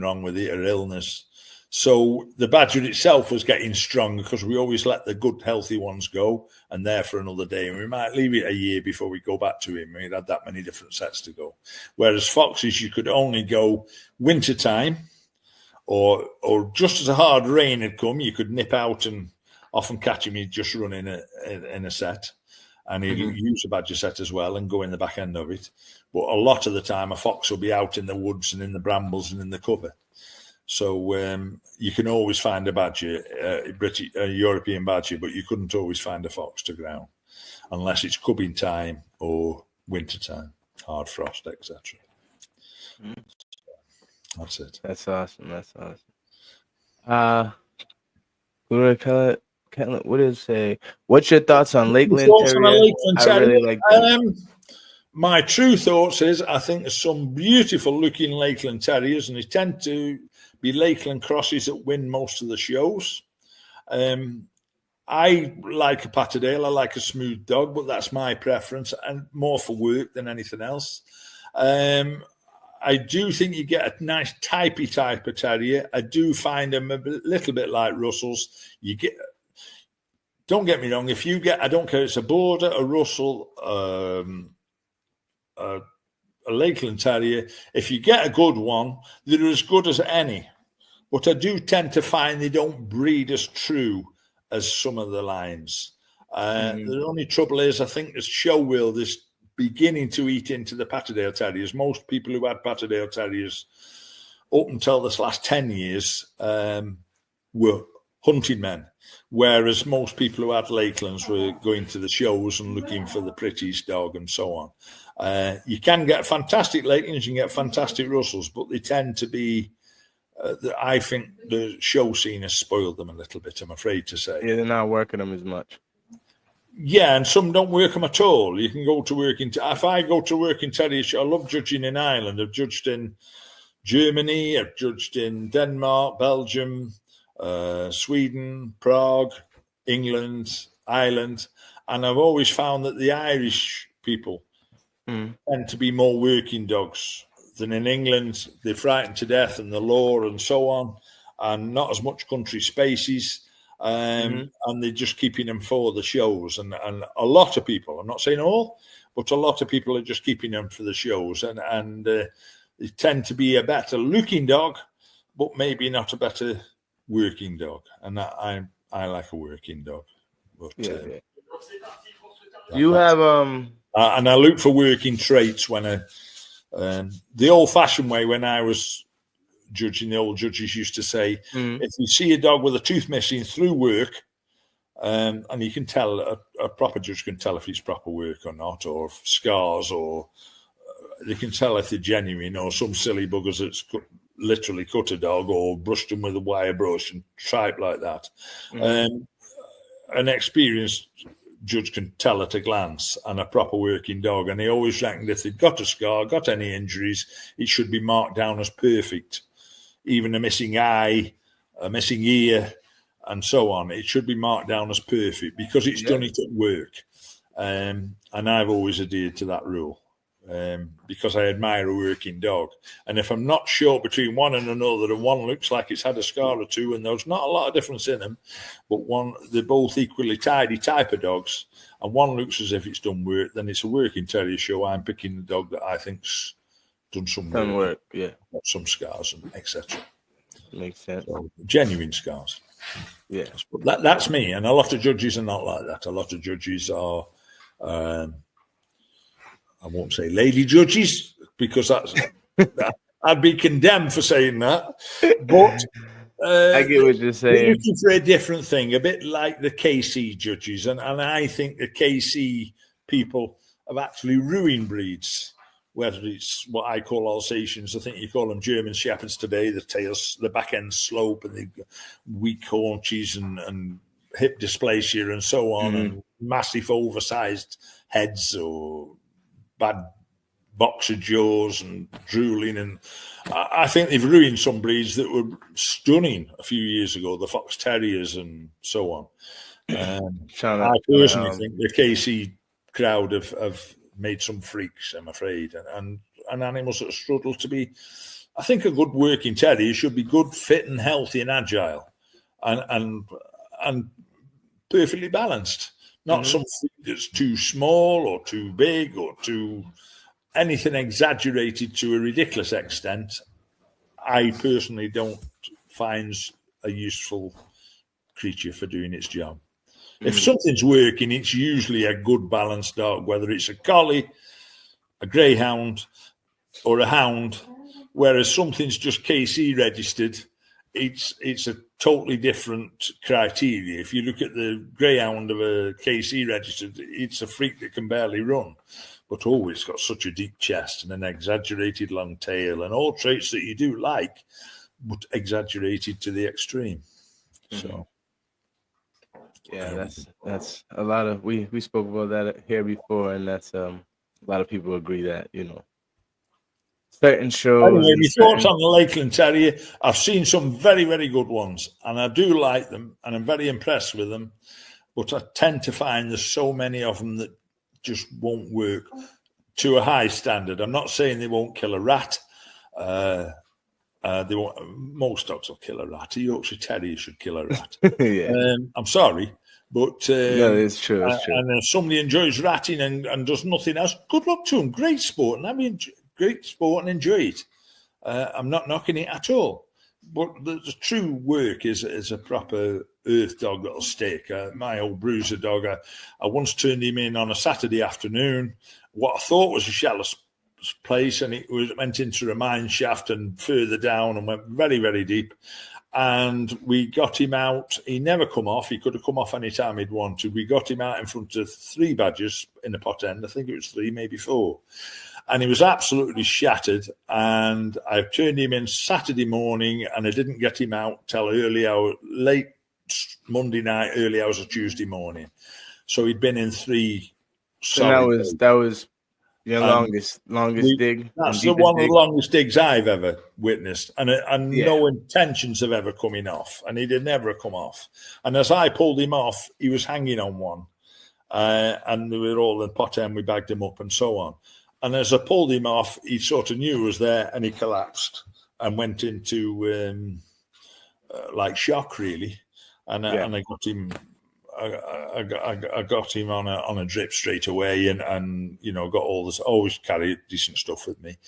wrong with it, or illness. So the badger itself was getting strong because we always let the good, healthy ones go and there for another day. And we might leave it a year before we go back to him. We'd had that many different sets to go. Whereas foxes, you could only go winter time, or just as a hard rain had come, you could nip out and often catch him. He'd just run in a set. And he'd use a badger set as well and go in the back end of it. But a lot of the time, a fox will be out in the woods and in the brambles and in the cover. So you can always find a badger, a European badger, but you couldn't always find a fox to ground unless it's cubbing time or winter time, hard frost, etc. That's it. That's awesome. That's awesome. What did it say? What's your thoughts on Lakeland Terrier? I really like them. My true thoughts is I think there's some beautiful looking Lakeland Terriers, and they tend to be Lakeland crosses that win most of the shows. I like a Patterdale. I like a smooth dog, but that's my preference, and more for work than anything else. I do think you get a nice typey type of terrier. I do find them a little bit like Russells. Don't get me wrong. If you get, I don't care, it's a Border, a Russell, a Lakeland Terrier. If you get a good one, they're as good as any. But I do tend to find they don't breed as true as some of the lines. The only trouble is, I think the show world is beginning to eat into the Patterdale Terriers. Most people who had Patterdale Terriers up until this last 10 years were hunting men, whereas most people who had Lakelands were going to the shows and looking for the prettiest dog and so on. You can get fantastic Lakelands, you can get fantastic Russells, but they tend to be, I think the show scene has spoiled them a little bit, I'm afraid to say. Yeah, they're not working them as much. Yeah, and some don't work them at all. You can go to working. If I go to working terriers, I love judging in Ireland. I've judged in Germany, I've judged in Denmark, Belgium, Sweden, Prague, England, Ireland, and I've always found that the Irish people tend to be more working dogs than in England. They're frightened to death and the law and so on, and not as much country spaces. And they're just keeping them for the shows, and a lot of people, I'm not saying all, but a lot of people are just keeping them for the shows, and they tend to be a better looking dog, but maybe not a better working dog. And I like a working dog. But, you have and I look for working traits when the old-fashioned way when I was judging, the old judges used to say, if you see a dog with a tooth missing through work, and you can tell, a proper judge can tell if it's proper work or not, or scars, or they can tell if they're genuine, or some silly buggers that's literally cut a dog or brushed him with a wire brush and tripe like that. An experienced judge can tell at a glance, and a proper working dog, and they always reckoned if they'd got a scar, got any injuries, it should be marked down as perfect. Even a missing eye, a missing ear, and so on. It should be marked down as perfect because it's done it at work. And I've always adhered to that rule because I admire a working dog. And if I'm not sure between one and another, and one looks like it's had a scar or two, and there's not a lot of difference in them, but they're both equally tidy type of dogs, and one looks as if it's done work, then it's a working terrier show. I'm picking the dog that I think's done some work, got some scars and etc. Makes sense. So, genuine scars. Yeah, but that's me, and a lot of judges are not like that. A lot of judges are, I won't say lady judges because I'd be condemned for saying that. But I get what you're saying. They're looking for a different thing, a bit like the KC judges, and I think the KC people have actually ruined breeds. whether it's what I call Alsatians. I think you call them German Shepherds today. The tails, the back end slope, and the weak haunches and hip dysplasia and so on, and massive oversized heads or bad boxer jaws and drooling. And I think they've ruined some breeds that were stunning a few years ago, the Fox Terriers and so on. I personally think the KC crowd have made some freaks, I'm afraid, and animals that struggle to be. I think a good working terrier should be good, fit, and healthy, and agile, and perfectly balanced. Not some freak that's too small or too big or too anything exaggerated to a ridiculous extent. I personally don't find a useful creature for doing its job. If something's working, it's usually a good balanced dog, whether it's a collie, a greyhound, or a hound. Whereas something's just KC registered, it's a totally different criteria. If you look at the greyhound of a KC registered, it's a freak that can barely run, but it's got such a deep chest and an exaggerated long tail and all traits that you do like, but exaggerated to the extreme. So. Yeah, that's a lot of we spoke about that here before, and that's a lot of people agree that certain shows. Anyway, my thoughts on the Lakeland Terrier. I've seen some very, very good ones, and I do like them, and I'm very impressed with them. But I tend to find there's so many of them that just won't work to a high standard. I'm not saying they won't kill a rat. They won't, most dogs will kill a rat. A Yorkshire Terrier should kill a rat. I'm sorry, but it's true. It's true. And if somebody enjoys ratting and does nothing else, good luck to them. Great sport, and I mean, great sport and enjoy it. I'm not knocking it at all. But the true work is a proper earth dog that'll stick. My old bruiser dog, I once turned him in on a Saturday afternoon. What I thought was a shallow place, and it went into a mine shaft and further down and went very, very deep. And we got him out. He never come off. He could have come off any time he'd wanted. We got him out in front of 3 badgers in the pot end. I think it was 3, maybe 4. And he was absolutely shattered. And I turned him in Saturday morning, and I didn't get him out till late Monday night, early hours of Tuesday morning. So he'd been in 3. And that was your longest dig. That's one of the longest digs I've ever witnessed, and no intentions of ever coming off, and he did never come off. And as I pulled him off, he was hanging on one, and we were all in pot end. We bagged him up and so on. And as I pulled him off, he sort of knew it was there, and he collapsed and went into like shock, really. And I got him. I got him on a drip straight away, and got all this. Always carry decent stuff with me,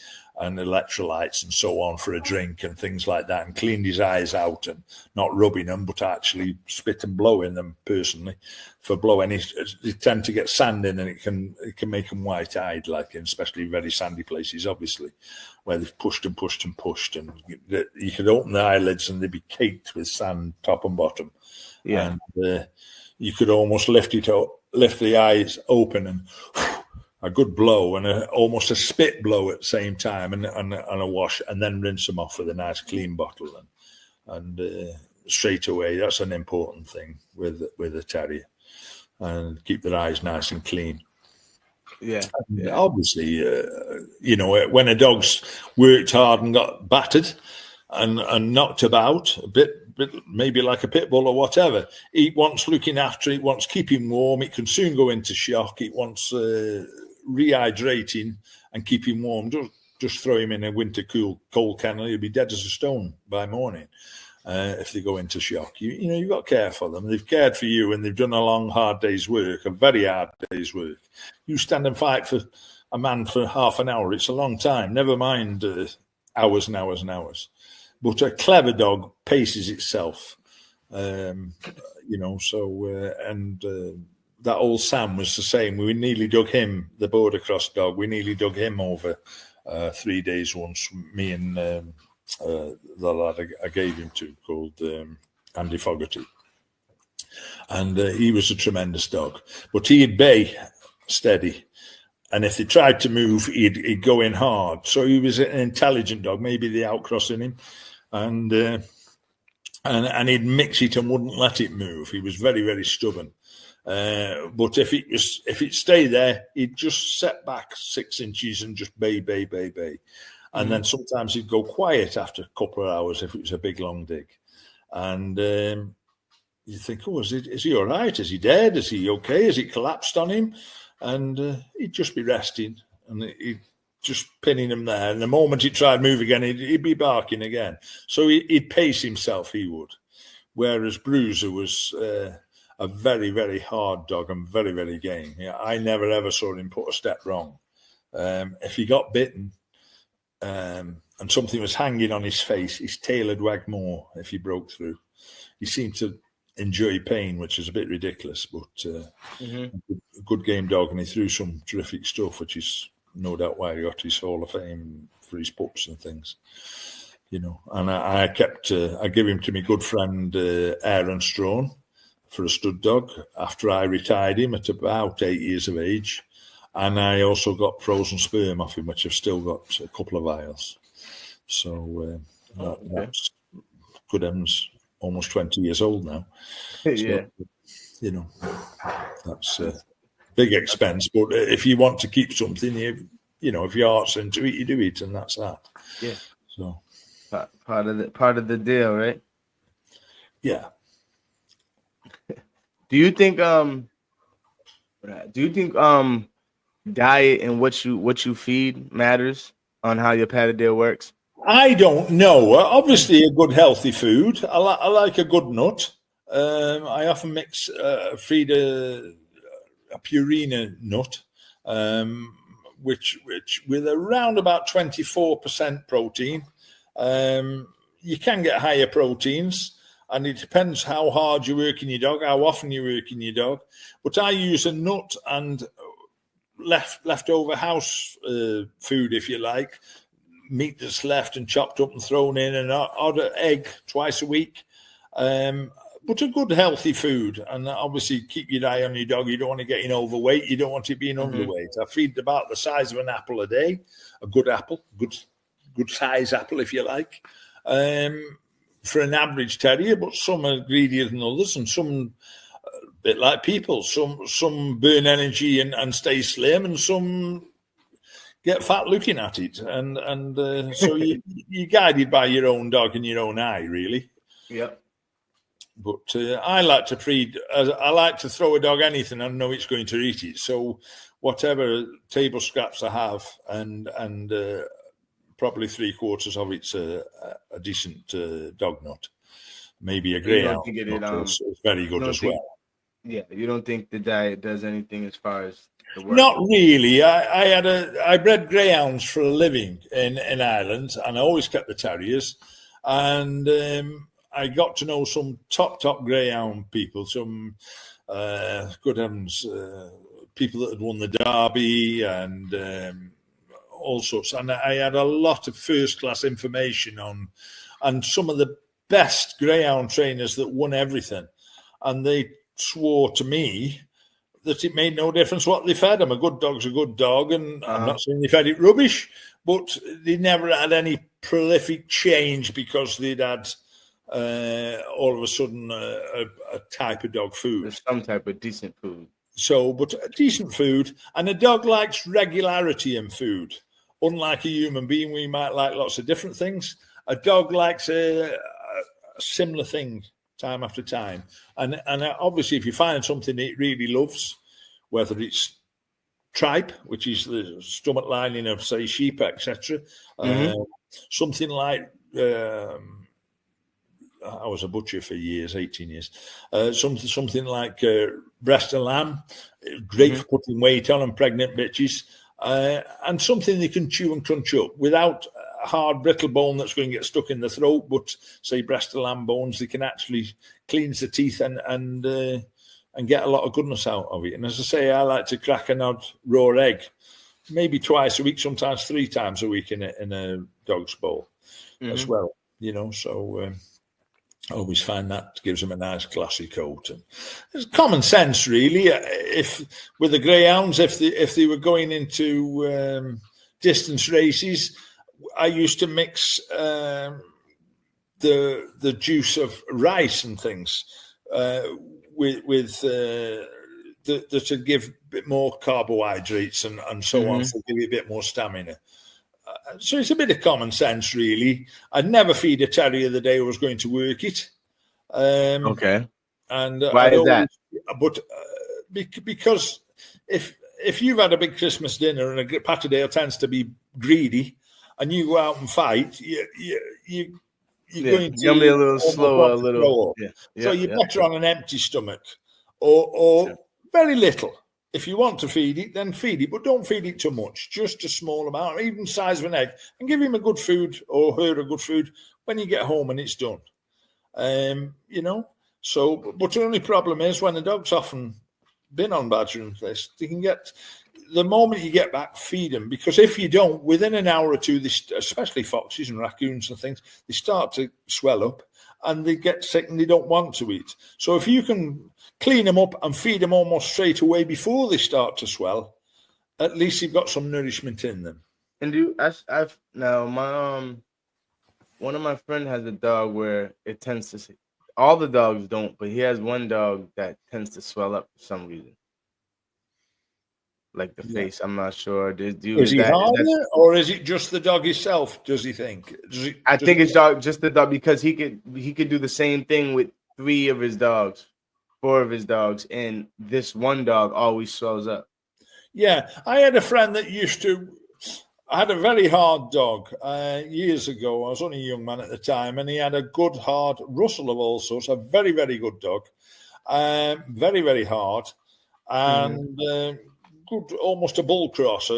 and electrolytes and so on for a drink and things like that, and cleaned his eyes out, and not rubbing them, but actually spit and blowing them personally. For blowing, they tend to get sand in, and it can make them white-eyed, like in especially very sandy places, obviously, where they've pushed and pushed and pushed, and you could open the eyelids and they'd be caked with sand, top and bottom. Yeah. And you could almost lift the eyes open, and a good blow, and almost a spit blow at the same time, and a wash, and then rinse them off with a nice clean bottle, and straight away. That's an important thing with a terrier, and keep their eyes nice and clean. Yeah. Obviously, when a dog's worked hard and got battered and knocked about a bit, maybe like a pit bull or whatever, it wants looking after, it wants keeping warm, it can soon go into shock, it wants rehydrating and keeping warm. Just throw him in a winter cold kennel, he'll be dead as a stone by morning if they go into shock. You've got to care for them. They've cared for you, and they've done a long, hard day's work, a very hard day's work. You stand and fight for a man for half an hour, it's a long time, never mind hours and hours and hours. But a clever dog paces itself, and that old Sam was the same. We nearly dug him, the border cross dog, we nearly dug him over 3 days once, me and the lad I gave him to, called Andy Fogarty. And he was a tremendous dog. But he'd bay steady, and if they tried to move, he'd go in hard. So he was an intelligent dog. Maybe they outcrossing him, and he'd mix it and wouldn't let it move. He was very, very stubborn. But if it stayed there, he'd just set back 6 inches and just bay. And then sometimes he'd go quiet after a couple of hours if it was a big long dig. And you think, oh, is he all right? Is he dead? Is he okay? Has it collapsed on him? And he'd just be resting, and he'd just pinning him there. And the moment he tried to move again, he'd be barking again. So he'd pace himself, he would. Whereas Bruiser was a very, very hard dog and very, very game. Yeah, I never, ever saw him put a step wrong. If he got bitten and something was hanging on his face, his tail would wag more if he broke through. He seemed to enjoy pain, which is a bit ridiculous, but a good game dog, and he threw some terrific stuff, which is no doubt why he got his Hall of Fame for his pups and things, you know. And I gave him to my good friend Aaron Strawn for a stud dog after I retired him at about 8 years of age, and I also got frozen sperm off him, which I've still got a couple of vials. So that's good heavens, almost 20 years old now. So, yeah. You know, that's a big expense. But if you want to keep something, you know, if your heart's into it, you do it, and that's that. Yeah. So part of the deal, right? Yeah. Do you think diet and what you feed matters on how your Patterdale works? I don't know. Obviously, a good healthy food. I like a good nut. I often feed a Purina nut, which with around about 24% protein. You can get higher proteins, and it depends how hard you're working your dog, how often you're working your dog. But I use a nut and leftover house food, if you like, meat that's left and chopped up and thrown in, and odd egg twice a week. But a good healthy food, and obviously keep your eye on your dog. You don't want to get overweight. You don't want it being underweight. I feed about the size of an apple a day, a good apple, good size apple, if you like, for an average terrier. But some are greedier than others, and some a bit like people. Some burn energy and stay slim, and some get fat looking at it. And so you're guided by your own dog and your own eye, really. Yep. But I like to feed. I like to throw a dog anything I know it's going to eat it. So whatever table scraps I have, and probably 3/4 of it's a decent dog nut. Maybe a greyhound. It's very good as well. Yeah, you don't think the diet does anything as far as the work? Not really. I bred greyhounds for a living in Ireland, and I always kept the terriers, and I got to know some top greyhound people, some good heavens, people that had won the Derby and all sorts. And I had a lot of first-class information on, and some of the best greyhound trainers that won everything. And they swore to me that it made no difference what they fed them. A good dog's a good dog, and I'm not saying they fed it rubbish, but they never had any prolific change because they'd had all of a sudden a type of dog food. There's some type of decent food. So, but decent food, and a dog likes regularity in food. Unlike a human being, we might like lots of different things. A dog likes a similar thing time after time. And obviously, if you find something it really loves, whether it's tripe, which is the stomach lining of, say, sheep, etc., something like I was a butcher for years, 18 years. Something like breast of lamb, great for putting weight on and pregnant bitches, and something they can chew and crunch up without a hard, brittle bone that's going to get stuck in the throat. But say breast of lamb bones, they can actually cleanse the teeth and get a lot of goodness out of it. And as I say, I like to crack an odd raw egg, maybe twice a week, sometimes 3 times a week in a dog's bowl as well. You know, so. I always find that gives them a nice classy coat. And it's common sense, really. If with the greyhounds, if they were going into distance races, I used to mix the juice of rice and things with that to give a bit more carbohydrates and so on, so give you a bit more stamina. So it's a bit of common sense, really. I'd never feed a terrier the day I was going to work it. Okay. And why is that? But because if you've had a big Christmas dinner and a Patterdale tends to be greedy, and you go out and fight, you're going to be a little slower, a little. So you're better on an empty stomach, or very little. If you want to feed it, then feed it, but don't feed it too much. Just a small amount, even the size of an egg, and give him a good food or her a good food when you get home and it's done. So, but the only problem is when the dog's often been on badger and this, they can get, the moment you get back, feed them, because if you don't, within an hour or two, especially foxes and raccoons and things, they start to swell up and they get sick and they don't want to eat. So if you can clean them up and feed them almost straight away before they start to swell, at least you've got some nourishment in them. And one of my friends has a dog where it tends to, all the dogs don't, but he has one dog that tends to swell up for some reason. Like the face, I'm not sure. Is he harder, or is it just the dog himself? Does he think? I think it's just the dog, because he could do the same thing with 4 of his dogs, and this one dog always swells up. Yeah, I had a friend that I had a very hard dog years ago. I was only a young man at the time, and he had a good hard Russell of all sorts, a very, very good dog, very, very hard, and good, almost a bull cross,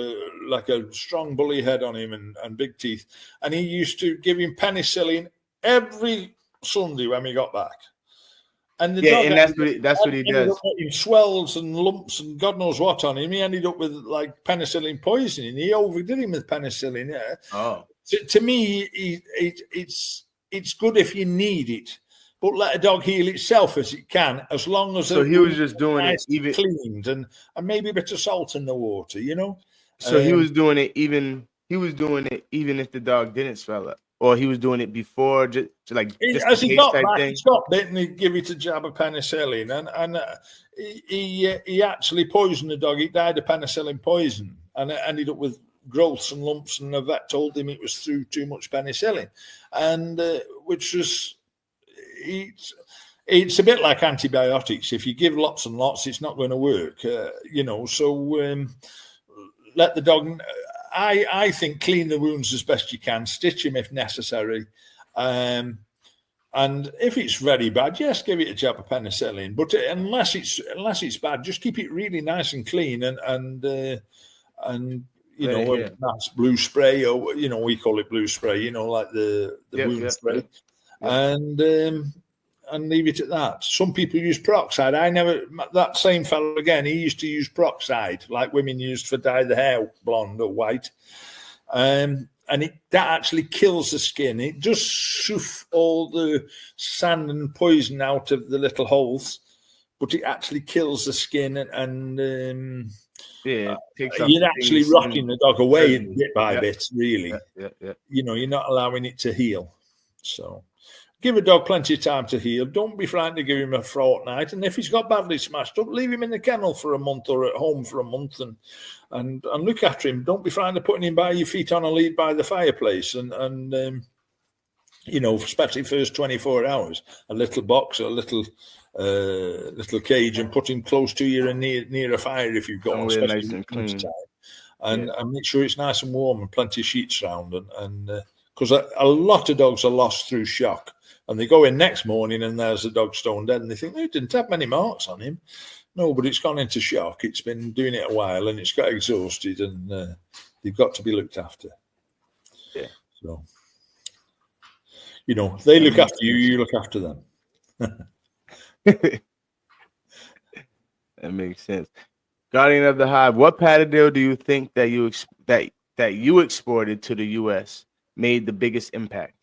like a strong bully head on him and big teeth. And he used to give him penicillin every Sunday when we got back. And the dog, and that's what he does. He swells and lumps and God knows what on him. He ended up with like penicillin poisoning. He overdid him with penicillin. Yeah. Oh. To me, it's good if you need it, but let a dog heal itself as it can, as long as. So he was just doing it even cleaned and maybe a bit of salt in the water, So he was doing it even. He was doing it even if the dog didn't swell up. Or he was doing it before, just as he got back, he stopped it and he'd give it a jab of penicillin, and he actually poisoned the dog. He died of penicillin poison, and it ended up with growths and lumps. And the vet told him it was through too much penicillin, and which was it's a bit like antibiotics. If you give lots and lots, it's not going to work. So let the dog. I think clean the wounds as best you can, stitch them if necessary, and if it's very bad, yes, give it a jab of penicillin. But unless it's bad, just keep it really nice and clean, and that's blue spray, or we call it blue spray, like the wound spray, and leave it at that. Some people use peroxide. That same fellow again, he used to use peroxide, like women used for dye the hair blonde or white. And that actually kills the skin. It just shoof all the sand and poison out of the little holes, but it actually kills the skin, and you're actually rotting the dog away bit by bit, really. You're not allowing it to heal. So give a dog plenty of time to heal. Don't be frightened to give him a fortnight. And if he's got badly smashed up, leave him in the kennel for a month or at home for a month and look after him. Don't be frightened of putting him by your feet on a lead by the fireplace and especially first 24 hours, a little box, a little cage, and put him close to you and near a fire if you've got one, especially nice and clean. And make sure it's nice and warm and plenty of sheets around, and because a lot of dogs are lost through shock. And they go in next morning and there's a dog stone dead, and they think, it didn't have many marks on him. No, but it's gone into shock. It's been doing it a while and it's got exhausted, and they've got to be looked after. Yeah. So, they look after you, you look after them. That makes sense. Guardian of the Hive, what Patterdale do you think that you exported to the U.S. made the biggest impact?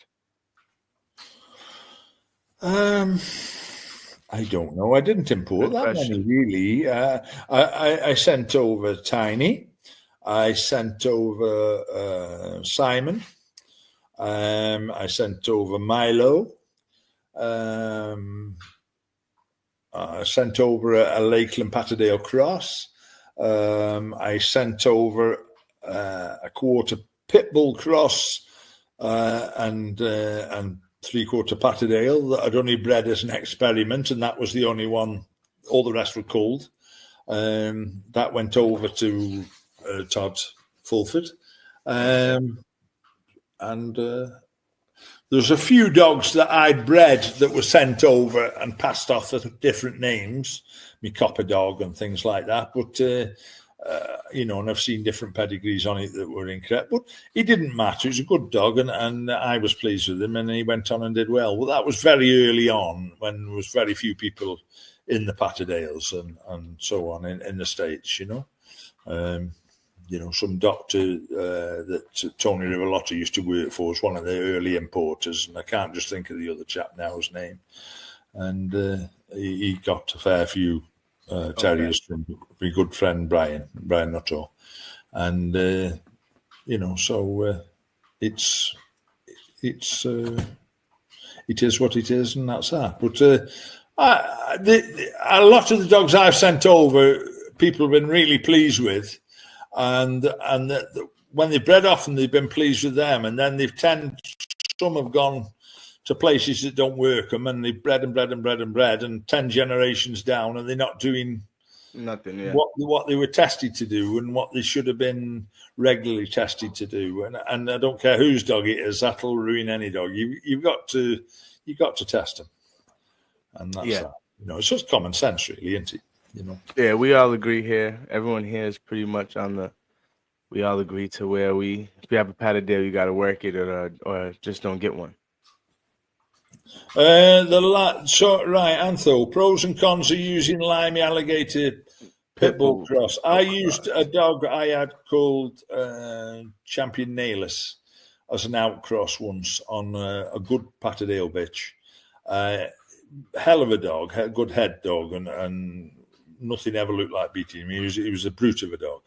I don't know. I didn't import Good that question. many, really. I sent over Tiny. I sent over Simon. I sent over Milo. I sent over a Lakeland Patterdale Cross. I sent over a quarter Pitbull Cross and 3/4 Patterdale that I'd only bred as an experiment, and that was the only one. All the rest were culled. That went over to Todd Fulford. There's a few dogs that I'd bred that were sent over and passed off at different names, me copper dog and things like that. But, and I've seen different pedigrees on it that were incorrect. But it didn't matter. He was a good dog, and I was pleased with him, and he went on and did well. Well, that was very early on when there was very few people in the Patterdales and so on in the States, some doctor that Tony Rivalotta used to work for was one of the early importers, and I can't just think of the other chap now's name. And he got a fair few terriers from my good friend Brian Nuttall. And, so it is what it is, and that's that. But a lot of the dogs I've sent over, people have been really pleased with. And when they've bred off and they've been pleased with them, and then some have gone to places that don't work them, and they've bred and bred and bred and bred, and 10 generations down, and they're not doing nothing. Yeah. What they were tested to do and what they should have been regularly tested to do. And I don't care whose dog it is, that'll ruin any dog. You've got to test them, and that's that. It's just common sense, really, isn't it? Yeah, we all agree here. Everyone here is pretty much we all agree to where if you have a Patterdale, you got to work it or just don't get one. Right, Antho, pros and cons of using Limey Alligator Pitbull Cross. I used a dog I had called Champion Nailus as an outcross once on a good Patterdale bitch. Hell of a dog, a good head dog, and nothing ever looked like beating him. He was a brute of a dog,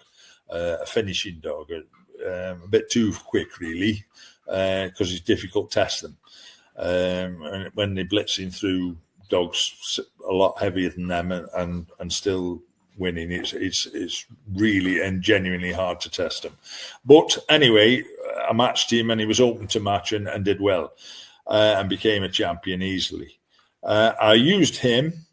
a finishing dog, a bit too quick, really, because it's difficult to test them. And when they're blitzing through dogs a lot heavier than them and still winning, it's really and genuinely hard to test them. But anyway, I matched him, and he was open to match and did well, and became a champion easily. I used him.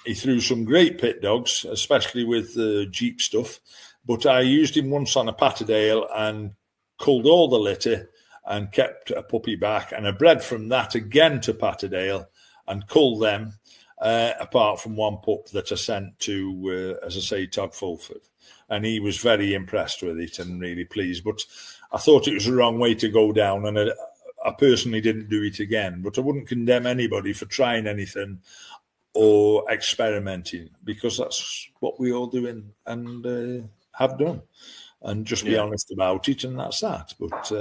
He threw some great pit dogs, especially with the Jeep stuff. But I used him once on a Patterdale and culled all the litter and kept a puppy back. And I bred from that again to Patterdale and culled them, apart from one pup that I sent to, as I say, Todd Fulford. And he was very impressed with it and really pleased. But I thought it was the wrong way to go down, and I personally didn't do it again. But I wouldn't condemn anybody for trying anything or experimenting, because that's what we all do and have done, and just be honest about it, and that's that. But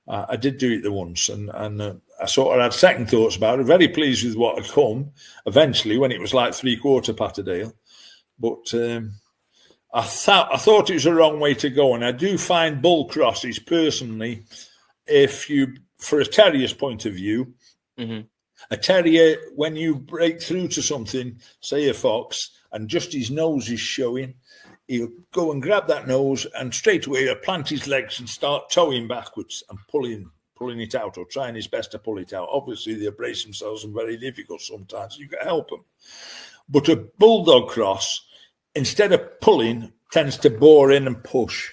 I did do it the once, and I sort of had second thoughts about it. Very pleased with what had come eventually when it was like 3/4 Patterdale, but I thought it was the wrong way to go. And I do find bull crosses personally, for a terrier's point of view. Mm-hmm. A terrier, when you break through to something, say a fox, and just his nose is showing, he'll go and grab that nose and straight away he'll plant his legs and start towing backwards and pulling it out, or trying his best to pull it out. Obviously, they brace themselves and very difficult sometimes. You've got to help them. But a bulldog cross, instead of pulling, tends to bore in and push.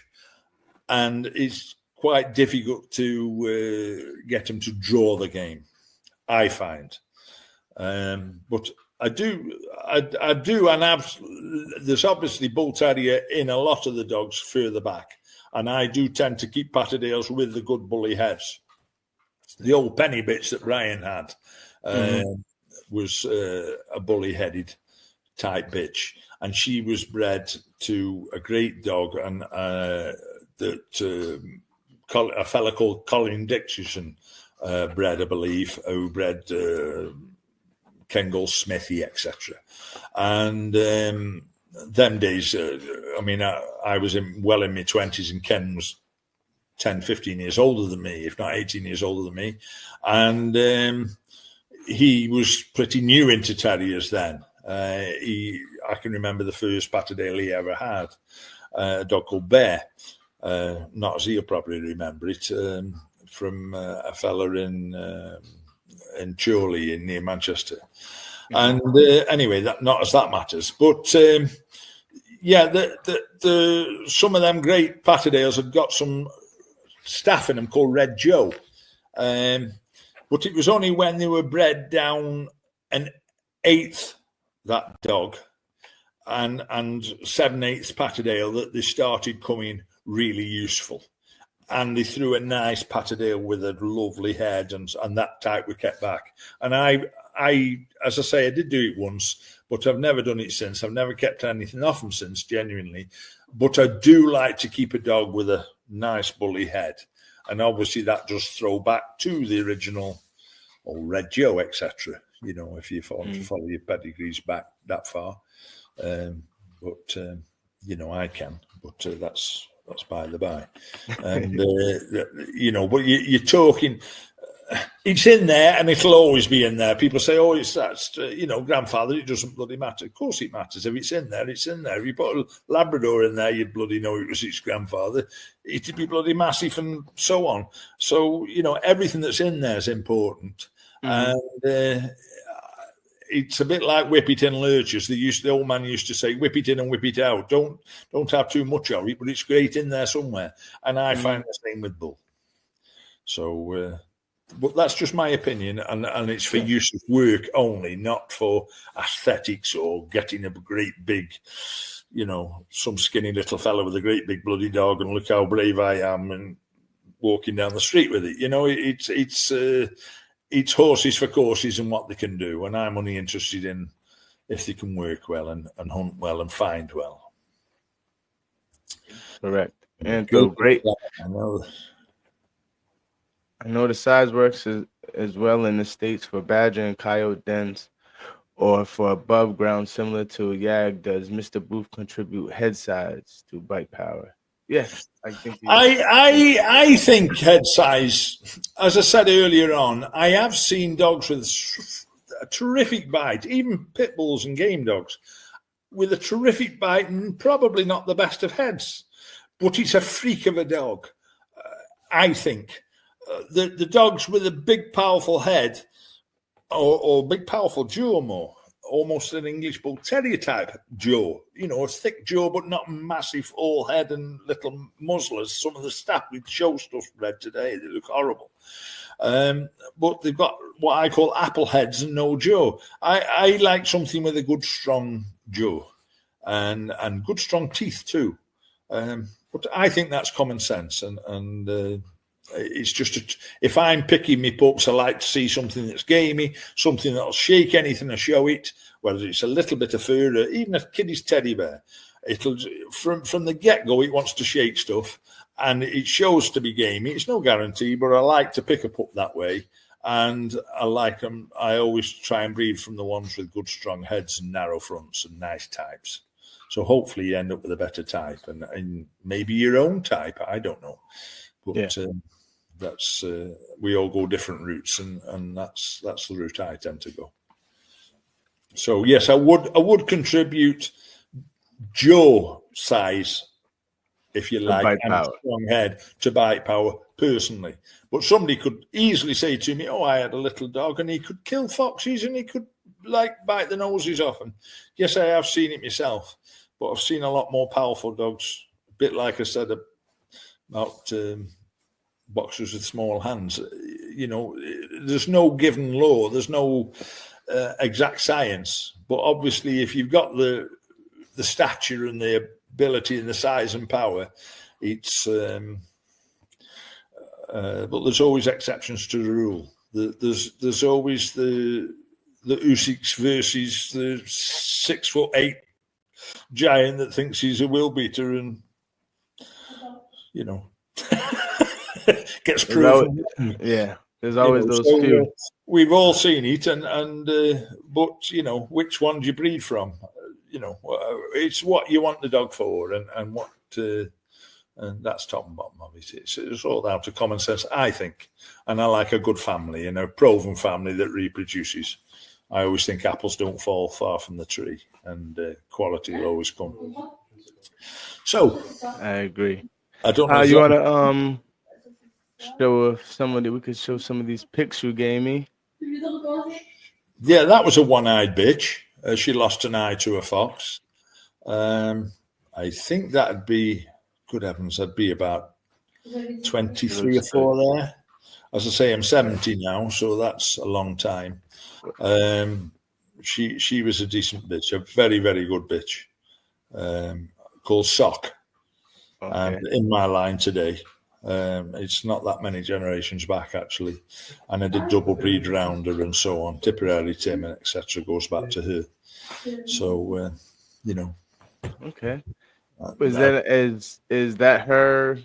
And it's quite difficult to get them to draw the game, I find. But I do, and there's obviously bull terrier in a lot of the dogs further back, and I do tend to keep Patterdales with the good bully heads. The old penny bitch that Brian had was a bully-headed type bitch, and she was bred to a great dog, and a fella called Colin Dixon bred, I believe, who bred Kengol, Smithy, etc. And them days, I mean, I was well in my 20s, and Ken was 10, 15 years older than me, if not 18 years older than me. And he was pretty new into terriers then. I can remember the first Patterdale he ever had, a dog called Bear. Not as he'll probably remember it, from a fella in Chorley near Manchester. And anyway, not as that matters. But yeah, the some of them great Patterdales had got some staff in them called Red Joe. But it was only when they were bred down an eighth, that dog, and 7/8 Patterdale, that they started coming really useful. And they threw a nice Patterdale with a lovely head, and that type we kept back. And I, as I say, I did do it once, but I've never done it since. I've never kept anything off them since, genuinely. But I do like to keep a dog with a nice bully head. And obviously that does throw back to the original old Red Joe, etc. You know, if you want to follow your pedigrees back that far. But you know, I can. But that's by the by. And you know, but you're talking. It's in there, and it'll always be in there. People say, "Oh, that's you know, grandfather." It doesn't bloody matter. Of course, it matters. If it's in there, it's in there. If you put a Labrador in there, you'd bloody know it was its grandfather. It'd be bloody massive, and so on. So you know, everything that's in there is important, and it's a bit like whip it in lurchers. The old man used to say, "Whip it in and whip it out." Don't have too much of it, but it's great in there somewhere. And I find the same with bull. So. But that's just my opinion, and it's for use of work only, not for aesthetics or getting a great big, you know, some skinny little fella with a great big bloody dog and look how brave I am and walking down the street with it. You know, it's horses for courses and what they can do, and I'm only interested in if they can work well and hunt well and find well. Correct. And so great. I know the size works as well in the States for badger and coyote dens, or for above ground, similar to a YAG. Does Mr. Booth contribute head size to bite power? Yes, I think. I think head size, as I said earlier on, I have seen dogs with a terrific bite, even pit bulls and game dogs, with a terrific bite and probably not the best of heads, but it's a freak of a dog, I think. The dogs with a big, powerful head or big, powerful jaw, more almost an English Bull Terrier type jaw, you know, a thick jaw, but not massive all head and little muzzlers. Some of the staff with show stuff bred today, they look horrible. But they've got what I call apple heads and no jaw. I like something with a good, strong jaw and good, strong teeth too. But I think that's common sense, and it's just if I'm picking me pups, I like to see something that's gamey, something that'll shake anything I show it, whether it's a little bit of fur or even a kiddie's teddy bear. It'll from the get-go, it wants to shake stuff, and it shows to be gamey. It's no guarantee, but I like to pick a pup that way, and I like them. I always try and breed from the ones with good, strong heads and narrow fronts and nice types. So hopefully you end up with a better type, and maybe your own type. I don't know, but. Yeah. That's we all go different routes, and that's the route I tend to go. So yes, I would contribute jaw size, if you like, and a strong head to bite power personally. But somebody could easily say to me, "Oh, I had a little dog, and he could kill foxes, and he could bite the noses off." And yes, I have seen it myself, but I've seen a lot more powerful dogs. A bit like I said about. Boxers with small hands, you know, there's no given law, there's no exact science, but obviously if you've got the stature and the ability and the size and power, it's but there's always exceptions to the rule. There's always the Usyk's versus the 6'8" giant that thinks he's a will beater, and you know. Gets proven. Yeah, There's always those so, few. we've all seen it, but which one do you breed from? It's what you want the dog for, and what, and that's top and bottom of it. It's all down to common sense, I think. And I like a good family, and a proven family that reproduces. I always think apples don't fall far from the tree, and quality will always come. So I agree. I don't know. You want to show somebody? We could show some of these pics you gave me. Yeah, that was a one-eyed bitch. She lost an eye to a fox. I think that'd be, good heavens, that'd be about 23 or 4 there. As I say, I'm 70 now, so that's a long time. She was a decent bitch, a very, very good bitch, called Sock. Okay. And in my line today. It's not that many generations back, actually. And I did double breed around her and so on. Tipperary Tim and etc. goes back to her. So, Okay. Is that her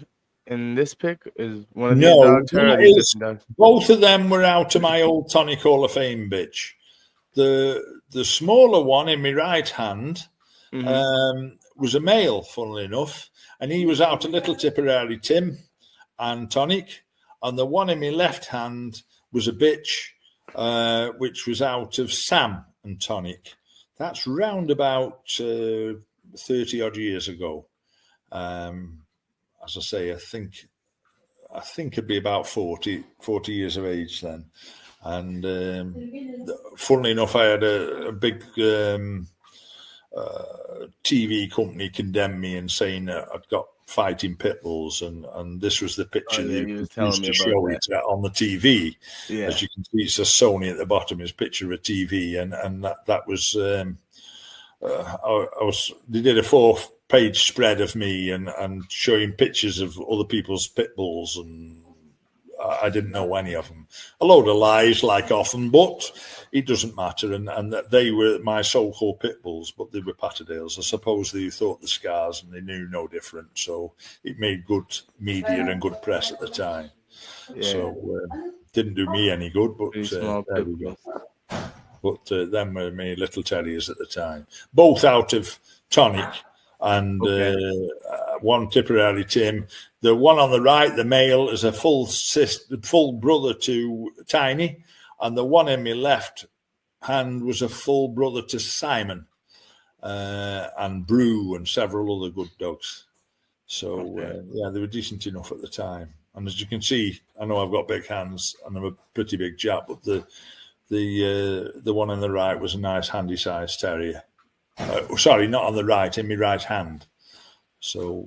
in this pic? Is one of these dogs her? Or these different dogs? Both of them were out of my old Tonic Hall of Fame bitch. The smaller one in my right hand was a male, funnily enough, and he was out of little Tipperary Tim and Tonic, and the one in my left hand was a bitch, which was out of Sam and Tonic. That's round about 30 odd years ago. As I say, I think it'd be about 40 years of age then. And funnily enough, I had a big TV company condemn me and saying that I'd got fighting pit bulls, and this was the picture they used to show it on the TV. Yeah. As you can see, it's a Sony at the bottom. Is a picture of a TV, and that was they did a 4-page spread of me and showing pictures of other people's pit bulls, and I didn't know any of them. A load of lies, like often, but it doesn't matter. And they were my so-called pit bulls, but they were Patterdales. I suppose they thought the scars and they knew no different. So it made good media and good press at the time. Yeah. So didn't do me any good, but there we go. But them were my little terriers at the time. Both out of Tonic. And one Tipperary Tim. The one on the right, the male, is a full brother to Tiny, and the one in my left hand was a full brother to Simon, and Brew, and several other good dogs. So they were decent enough at the time. And as you can see, I know I've got big hands, and I'm a pretty big chap, but the one on the right was a nice handy-sized terrier. Sorry, not on the right, in my right hand. So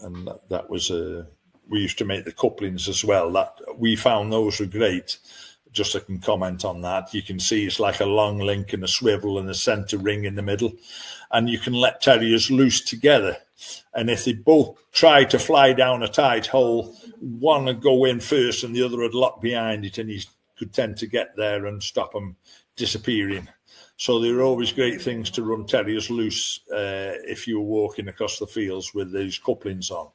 and that was we used to make the couplings as well. That we found those were great. Just I can comment on that. You can see it's like a long link and a swivel and a centre ring in the middle, and you can let terriers loose together. And if they both try to fly down a tight hole, one would go in first and the other would lock behind it, and you could tend to get there and stop them disappearing. So they were always great things to run terriers loose if you were walking across the fields with these couplings on.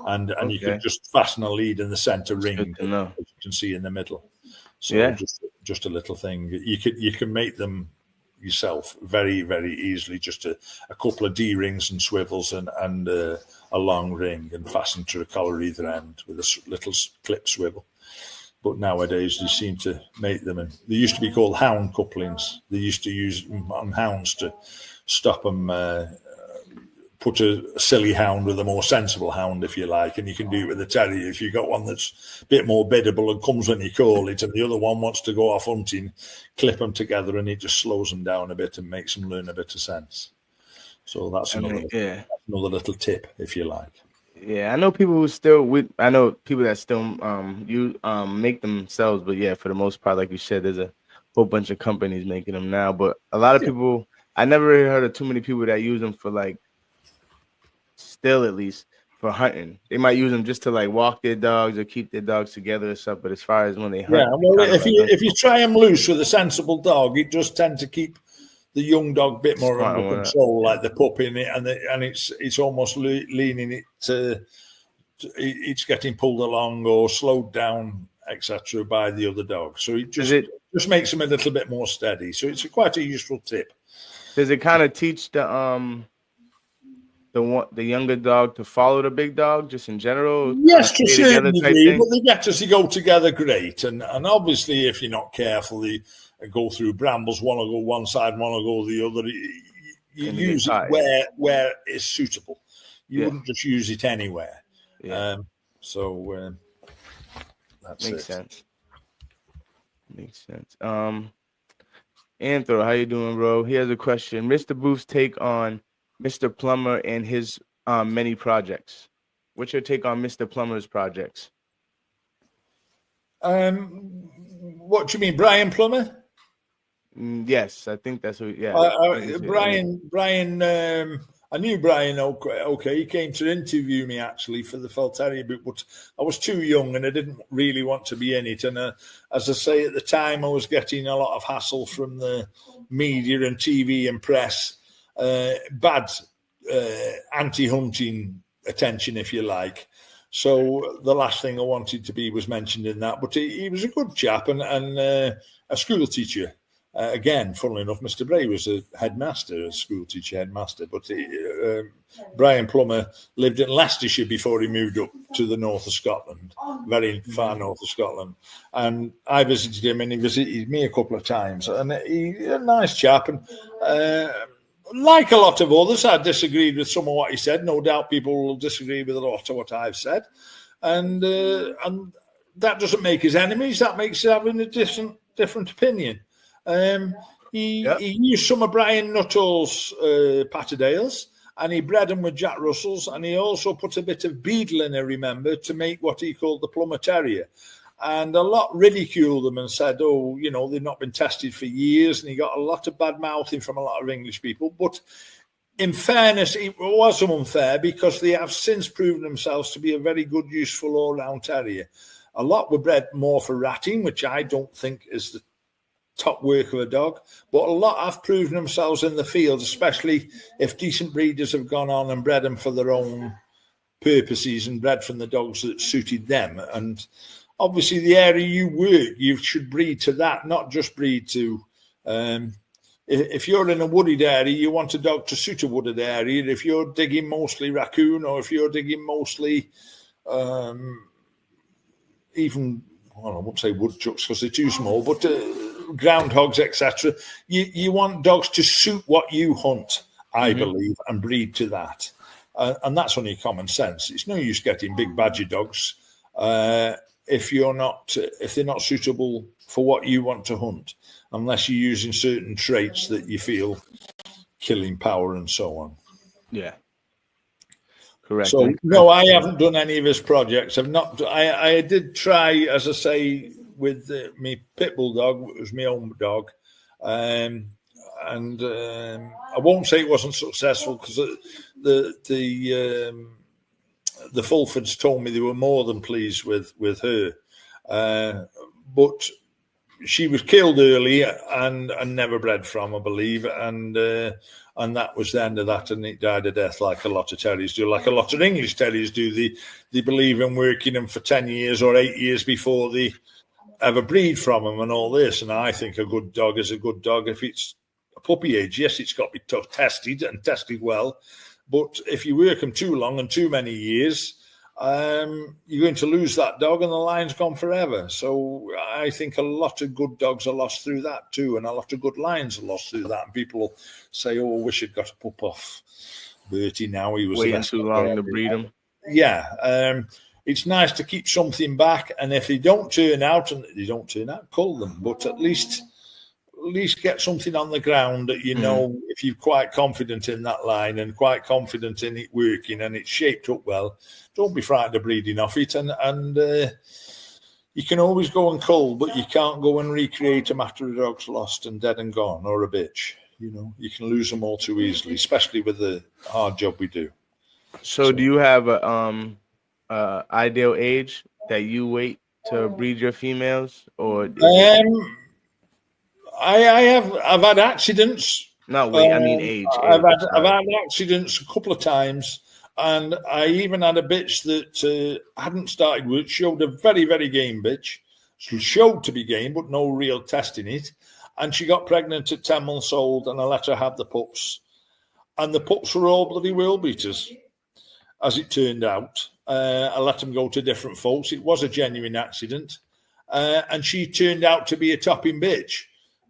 And you could just fasten a lead in the centre ring, as you can see in the middle. So just a little thing. You can make them yourself very, very easily. Just a couple of D-rings and swivels and a long ring, and fasten to a collar either end with a little clip swivel. But nowadays they seem to make them, and they used to be called hound couplings. They used to use them on hounds to stop them, put a silly hound with a more sensible hound, if you like, and you can do it with a terrier. If you've got one that's a bit more biddable and comes when you call it, and the other one wants to go off hunting, clip them together and it just slows them down a bit and makes them learn a bit of sense. So that's another little tip, if you like. Yeah, I know people who still I know people that still make themselves, but for the most part, like you said, there's a whole bunch of companies making them now. But a lot of people, I never really heard of too many people that use them for still at least for hunting. They might use them just to walk their dogs or keep their dogs together or stuff. But as far as when they hunt, if you try them loose with a sensible dog, it does tend to keep the young dog a bit more under control, like the pup in it, and it's almost leaning it to it's getting pulled along or slowed down etc., by the other dog. So it just makes them a little bit more steady. So it's quite a useful tip. Does it kind of teach the younger dog to follow the big dog, just in general? Yes, to a certain degree, thing? but they get to go together great. And obviously, if you're not careful, they go through brambles. One will go one side, one will go the other. You use it where it's suitable. You wouldn't just use it anywhere. Yeah. That's Makes sense. Makes sense. Anthro, how you doing, bro? He has a question. Mr. Booth's take on Mr. Plummer and his many projects. What's your take on Mr. Plummer's projects? What do you mean, Brian Plummer? Yes, I think that's what. Yeah, Brian. I knew Brian. Okay, he came to interview me actually for the Fell Terrier book, but I was too young and I didn't really want to be in it. And as I say, at the time, I was getting a lot of hassle from the media and TV and press, bad anti-hunting attention, if you like. So the last thing I wanted to be was mentioned in that. But he was a good chap and a school teacher. Again, funnily enough, Mr. Bray was a school teacher headmaster, but Brian Plummer lived in Leicestershire before he moved up to the north of Scotland, very far north of Scotland. And I visited him and he visited me a couple of times. And he's a nice chap. And like a lot of others, I disagreed with some of what he said. No doubt people will disagree with a lot of what I've said. And that doesn't make us enemies. That makes us having a different opinion. He used some of Brian Nuttall's Patterdales and he bred them with Jack Russells, and he also put a bit of beadle in, I remember, to make what he called the Plummer Terrier. And a lot ridiculed them and said, they've not been tested for years, and he got a lot of bad mouthing from a lot of English people. But in fairness, it was unfair because they have since proven themselves to be a very good, useful all-round terrier. A lot were bred more for ratting, which I don't think is the top work of a dog, but a lot have proven themselves in the field, especially if decent breeders have gone on and bred them for their own purposes and bred from the dogs that suited them. And obviously the area you work, you should breed to that, not just breed to if you're in a wooded area, you want a dog to suit a wooded area. If you're digging mostly raccoon, or if you're digging mostly even, well, I won't say woodchucks because they're too small, but groundhogs, etc. You want dogs to suit what you hunt, I believe, and breed to that. And that's only common sense. It's no use getting big badger dogs if they're not suitable for what you want to hunt, unless you're using certain traits that you feel killing power and so on. Yeah. Correct. So no, I haven't done any of his projects. I did try, as I say, with my pit bull dog. It was my own dog, and I won't say it wasn't successful because the Fulfords told me they were more than pleased with her, but she was killed early and never bred from, I believe, and that was the end of that, and it died a death like a lot of terriers do, like a lot of English terriers do. They believe in working them for 10 years or 8 years before they ever breed from them and all this. And I think a good dog is a good dog if it's a puppy age. Yes, it's got to be tested and tested well, but if you work them too long and too many years, you're going to lose that dog and the line's gone forever. So I think a lot of good dogs are lost through that too, and a lot of good lines are lost through that. And people say, "Oh, I wish I'd got a pup off Bertie now. He was waiting too long to breed him." Yeah, it's nice to keep something back, and if they don't turn out, cull them. But at least get something on the ground that you know, if you're quite confident in that line and quite confident in it working and it's shaped up well, don't be frightened of breeding off it. And you can always go and cull, but you can't go and recreate them after a dog's lost and dead and gone, or a bitch. You know, you can lose them all too easily, especially with the hard job we do. So do you have a ideal age that you wait to breed your females, or? I've had accidents. Not weight, I mean age. I've had accidents a couple of times, and I even had a bitch that hadn't started work. Showed a very, very game bitch, She showed to be game, but no real testing it. And she got pregnant at 10 months old, and I let her have the pups. And the pups were all bloody world beaters, as it turned out. I let them go to different folks. It was a genuine accident. And she turned out to be a topping bitch.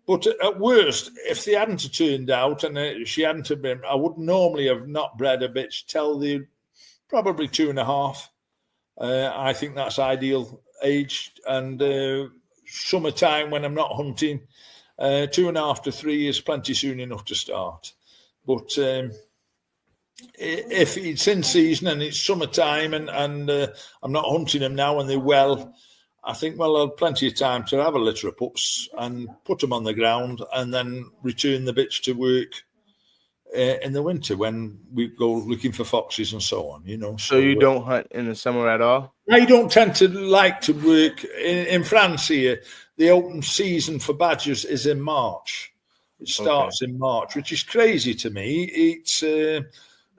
But at worst, if they hadn't turned out and she hadn't have been, I would normally have not bred a bitch till the probably 2.5. I think that's ideal age. And summertime when I'm not hunting, 2.5 to 3 is plenty soon enough to start. But if it's in season and it's summertime and I'm not hunting them now and they're well, I think, well, I'll have plenty of time to have a litter of pups and put them on the ground and then return the bitch to work in the winter when we go looking for foxes and so on, you know. So you don't hunt in the summer at all? I don't tend to like to work. In France here, the open season for badgers is in March. It starts in March, which is crazy to me. It's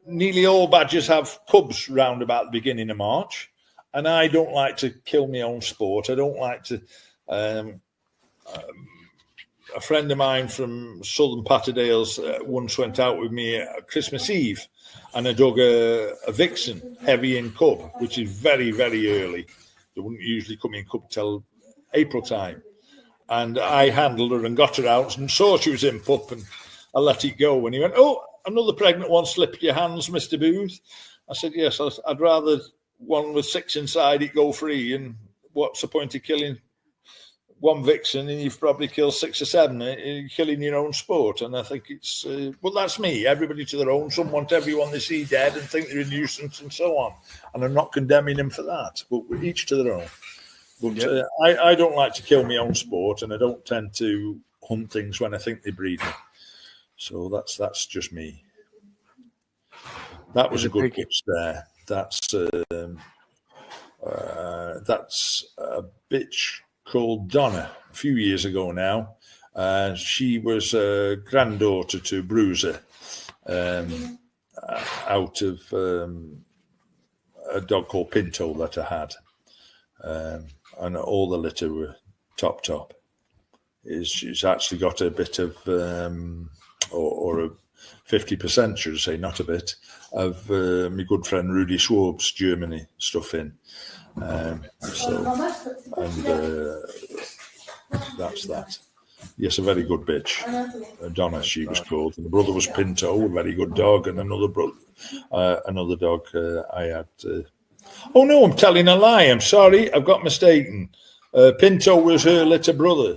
nearly all badgers have cubs round about the beginning of March. And I don't like to kill my own sport. I don't like to... a friend of mine from Southern Patterdales once went out with me at Christmas Eve, and I dug a vixen, heavy in cub, which is very, very early. They wouldn't usually come in cub till April time. And I handled her and got her out and saw she was in pup, and I let it go. And he went, "Oh, another pregnant one slipped your hands, Mr. Booth." I said, "Yes, I'd rather one with 6 inside it go free, and what's the point of killing one vixen and you've probably killed 6 or 7? You're killing your own sport." And I think it's well, that's me. Everybody to their own. Some want everyone they see dead and think they're a nuisance and so on, and I'm not condemning them for that, but each to their own. But I don't like to kill my own sport, and I don't tend to hunt things when I think they breed me. So that's just me. That was a good bitch there. That's a bitch called Donna a few years ago now. She was a granddaughter to Bruiser, out of a dog called Pinto that I had. And all the litter were top. She's actually got a bit of, or a 50%, should I say, not a bit, of my good friend Rudy Schwab's Germany stuff in. That's that. Yes, a very good bitch. Donna, she was called. And the brother was Pinto, a very good dog, and another dog I had. Oh no, I'm telling a lie. I'm sorry, I've got mistaken. Pinto was her little brother.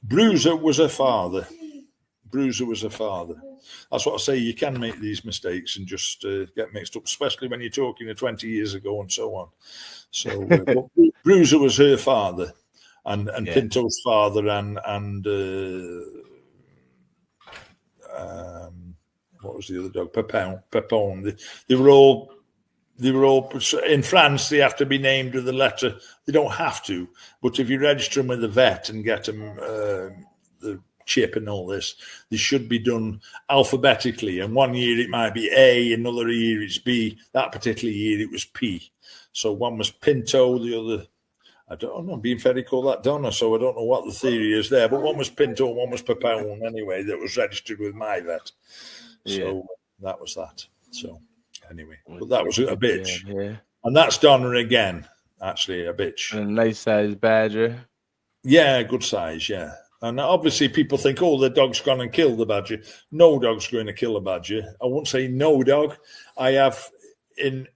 Bruiser was her father. That's what I say. You can make these mistakes and just get mixed up, especially when you're talking 20 years ago and so on. So Bruiser was her father, and Pinto's father, and what was the other dog? Pepone. They were all in France. They have to be named with the letter. They don't have to, but if you register them with the vet and get them the chip and all this, they should be done alphabetically. And one year it might be A, another year it's B. That particular year it was P. So one was Pinto, the other, I don't know, being fair, they call that Donna, so I don't know what the theory is there, but one was Pinto, one was Pepone anyway, that was registered with my vet. So that was that. So anyway, but that was a bitch. Yeah. And that's Donna again, actually, a bitch. A nice size badger. Yeah, good size, yeah. And obviously people think, oh, the dog's gone and killed the badger. No dog's going to kill a badger. I won't say no dog. I have, in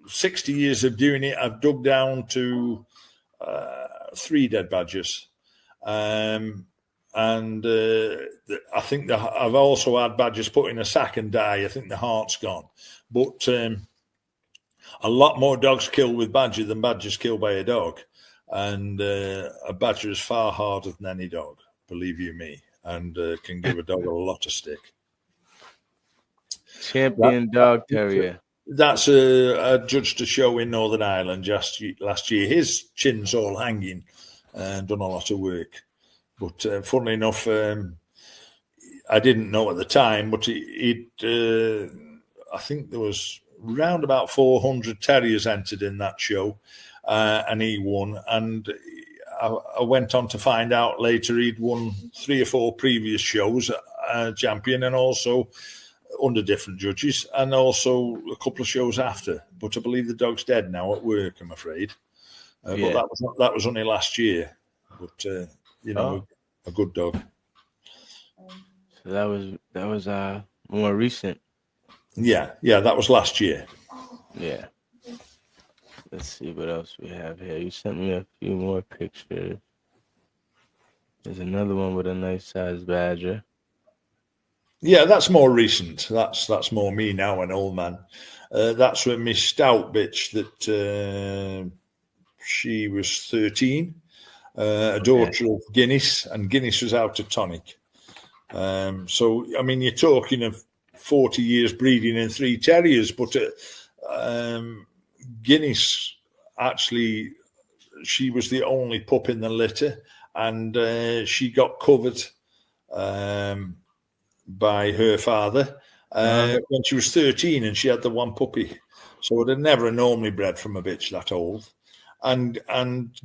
60 years of doing it, I've dug down to 3 dead badgers. And I think I've also had badgers put in a sack and die. I think the heart's gone. But a lot more dogs kill with badger than badgers kill by a dog. And a badger is far harder than any dog, believe you me, and can give a dog a lot of stick. Champion dog terrier. That's a judged a show in Northern Ireland just last year. His chin's all hanging and done a lot of work. But funnily enough, I didn't know at the time, but I think there was round about 400 terriers entered in that show. and he won. And I went on to find out later he'd won 3 or 4 previous shows, champion, and also under different judges, and also a couple of shows after. But I believe the dog's dead now at work, I'm afraid. But that was only last year. But a good dog. So that was more recent. Yeah, that was last year. Yeah. Let's see what else we have here. You sent me a few more pictures. There's another one with a nice sized badger. Yeah, that's more recent. That's more me now, an old man. That's with my stout bitch that she was 13, a daughter of Guinness, and Guinness was out of tonic. So, I mean, you're talking of 40 years breeding in 3 terriers, but Guinness, actually, she was the only pup in the litter, and she got covered by her father when she was 13, and she had the one puppy. So it had never normally bred from a bitch that old. And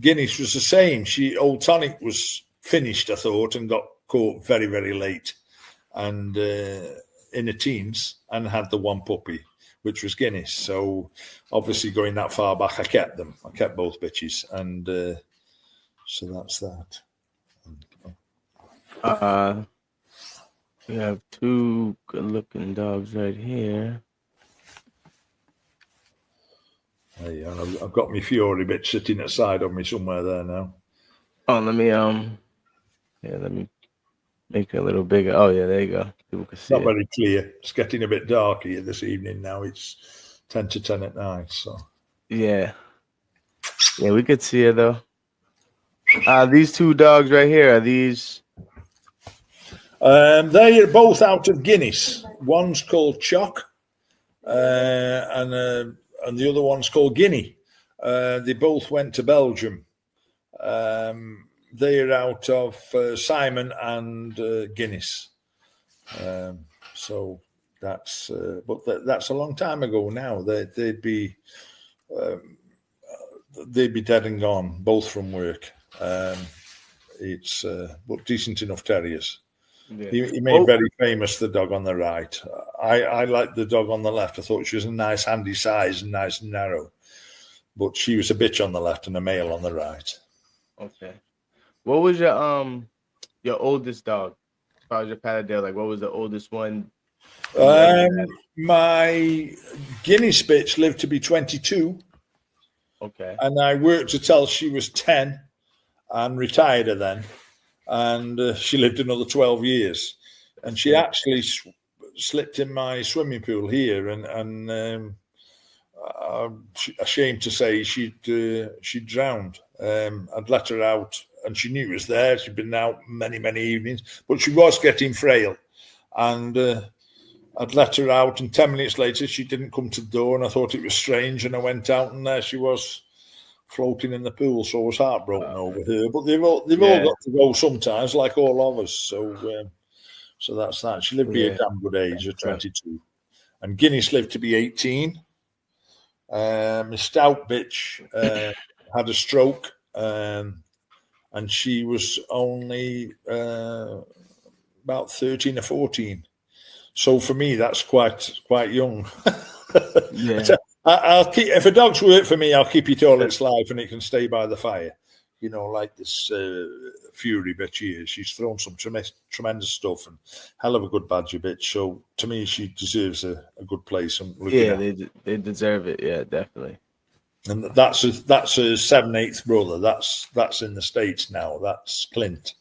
Guinness was the same. Old Tonic was finished, I thought, and got caught very, very late, and in the teens, and had the one puppy, which was Guinness. So obviously, going that far back, I kept them. I kept both bitches, and so that's that. We have 2 good-looking dogs right here. Yeah, I've got my Fury bitch sitting aside of me somewhere there now. Oh, let me make it a little bigger. Oh yeah, there you go. People can see Not it. very clear. It's getting a bit dark here this evening now. It's 10 to 10 at night. So Yeah, we could see it though. These 2 dogs right here, are these? They are both out of Guinness. One's called Choc, and the other one's called Guinea. They both went to Belgium. They are out of Simon and Guinness. So that's, but that's a long time ago now. They'd be dead and gone, both from work. It's but decent enough terriers. Yeah. He made very famous the dog on the right. I liked the dog on the left. I thought she was a nice, handy size and nice and narrow. But she was a bitch on the left and a male on the right. Okay. What was your oldest dog? As far as your Patterdale, like what was the oldest one? My Guinness bitch lived to be 22. Okay. And I worked till she was 10 and retired her then. And she lived another 12 years. And she actually slipped in my swimming pool here, and ashamed to say she'd drowned. I'd let her out, and she knew it was there. She'd been out many, many evenings, but she was getting frail. And I'd let her out, and 10 minutes later, she didn't come to the door, and I thought it was strange, and I went out, and there she was, floating in the pool. So I was heartbroken over her. But they've all got to go sometimes, like all of us. So that's that. She lived to be a damn good age of 22. And Guinness lived to be 18. My stout bitch had a stroke, and she was only about 13 or 14. So for me, that's quite young. Yeah. I'll keep, if a dog's work for me, I'll keep it all its life, and it can stay by the fire. You know, like this Fury bitch here. She's thrown some tremendous stuff, and hell of a good badger bitch. So to me, she deserves a good place. They deserve it. Yeah, definitely. And that's a 7/8 brother. That's in the States now. That's Clint.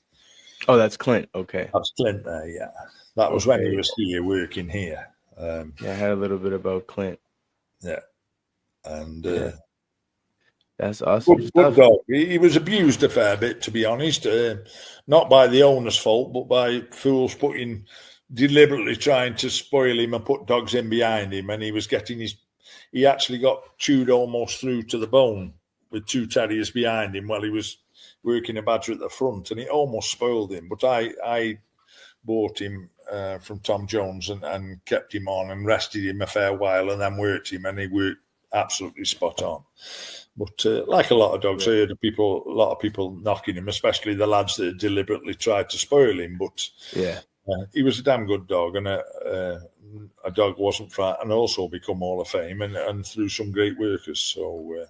Oh, that's Clint. Okay. That's Clint there. Yeah, that was when he was here working here. I had a little bit about Clint. Yeah. And that's awesome. Good dog. He was abused a fair bit, to be honest. Not by the owner's fault, but by fools deliberately trying to spoil him and put dogs in behind him. And he was getting he actually got chewed almost through to the bone with 2 terriers behind him while he was working a badger at the front, and it almost spoiled him. But I bought him from Tom Jones and kept him on and rested him a fair while, and then worked him, and he worked absolutely spot on. But like a lot of dogs, I heard a lot of people knocking him, especially the lads that deliberately tried to spoil him. But Yeah. he was a damn good dog, and a dog wasn't fat, and also become Hall of Fame and through some great workers. So,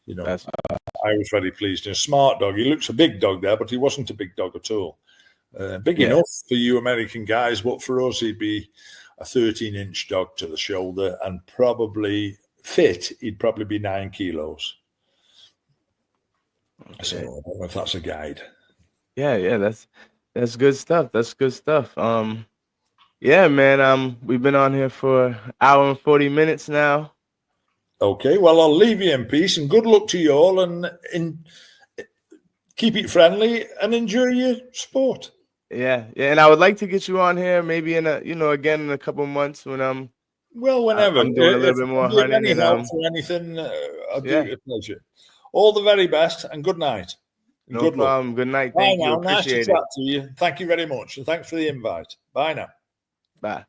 you know, I was very pleased. And a smart dog. He looks a big dog there, but he wasn't a big dog at all. Big enough for you American guys, but for us, he'd be a 13-inch dog to the shoulder, and probably fit, he'd probably be 9 kilos. Okay. So I don't know if that's a guide. Yeah, that's good stuff. That's good stuff. Yeah, man. We've been on here for an hour and 40 minutes now. Okay, well, I'll leave you in peace, and good luck to you all, and keep it friendly and enjoy your sport. Yeah, and I would like to get you on here maybe again in a couple of months when whenever I'm doing a little bit more hunting any and help for anything, I'll do it a pleasure. All the very best, and good night. No problem. Good night. Bye Thank you. now. Nice to Appreciate chat to you. Thank you very much, and thanks for the invite. Bye now. Bye.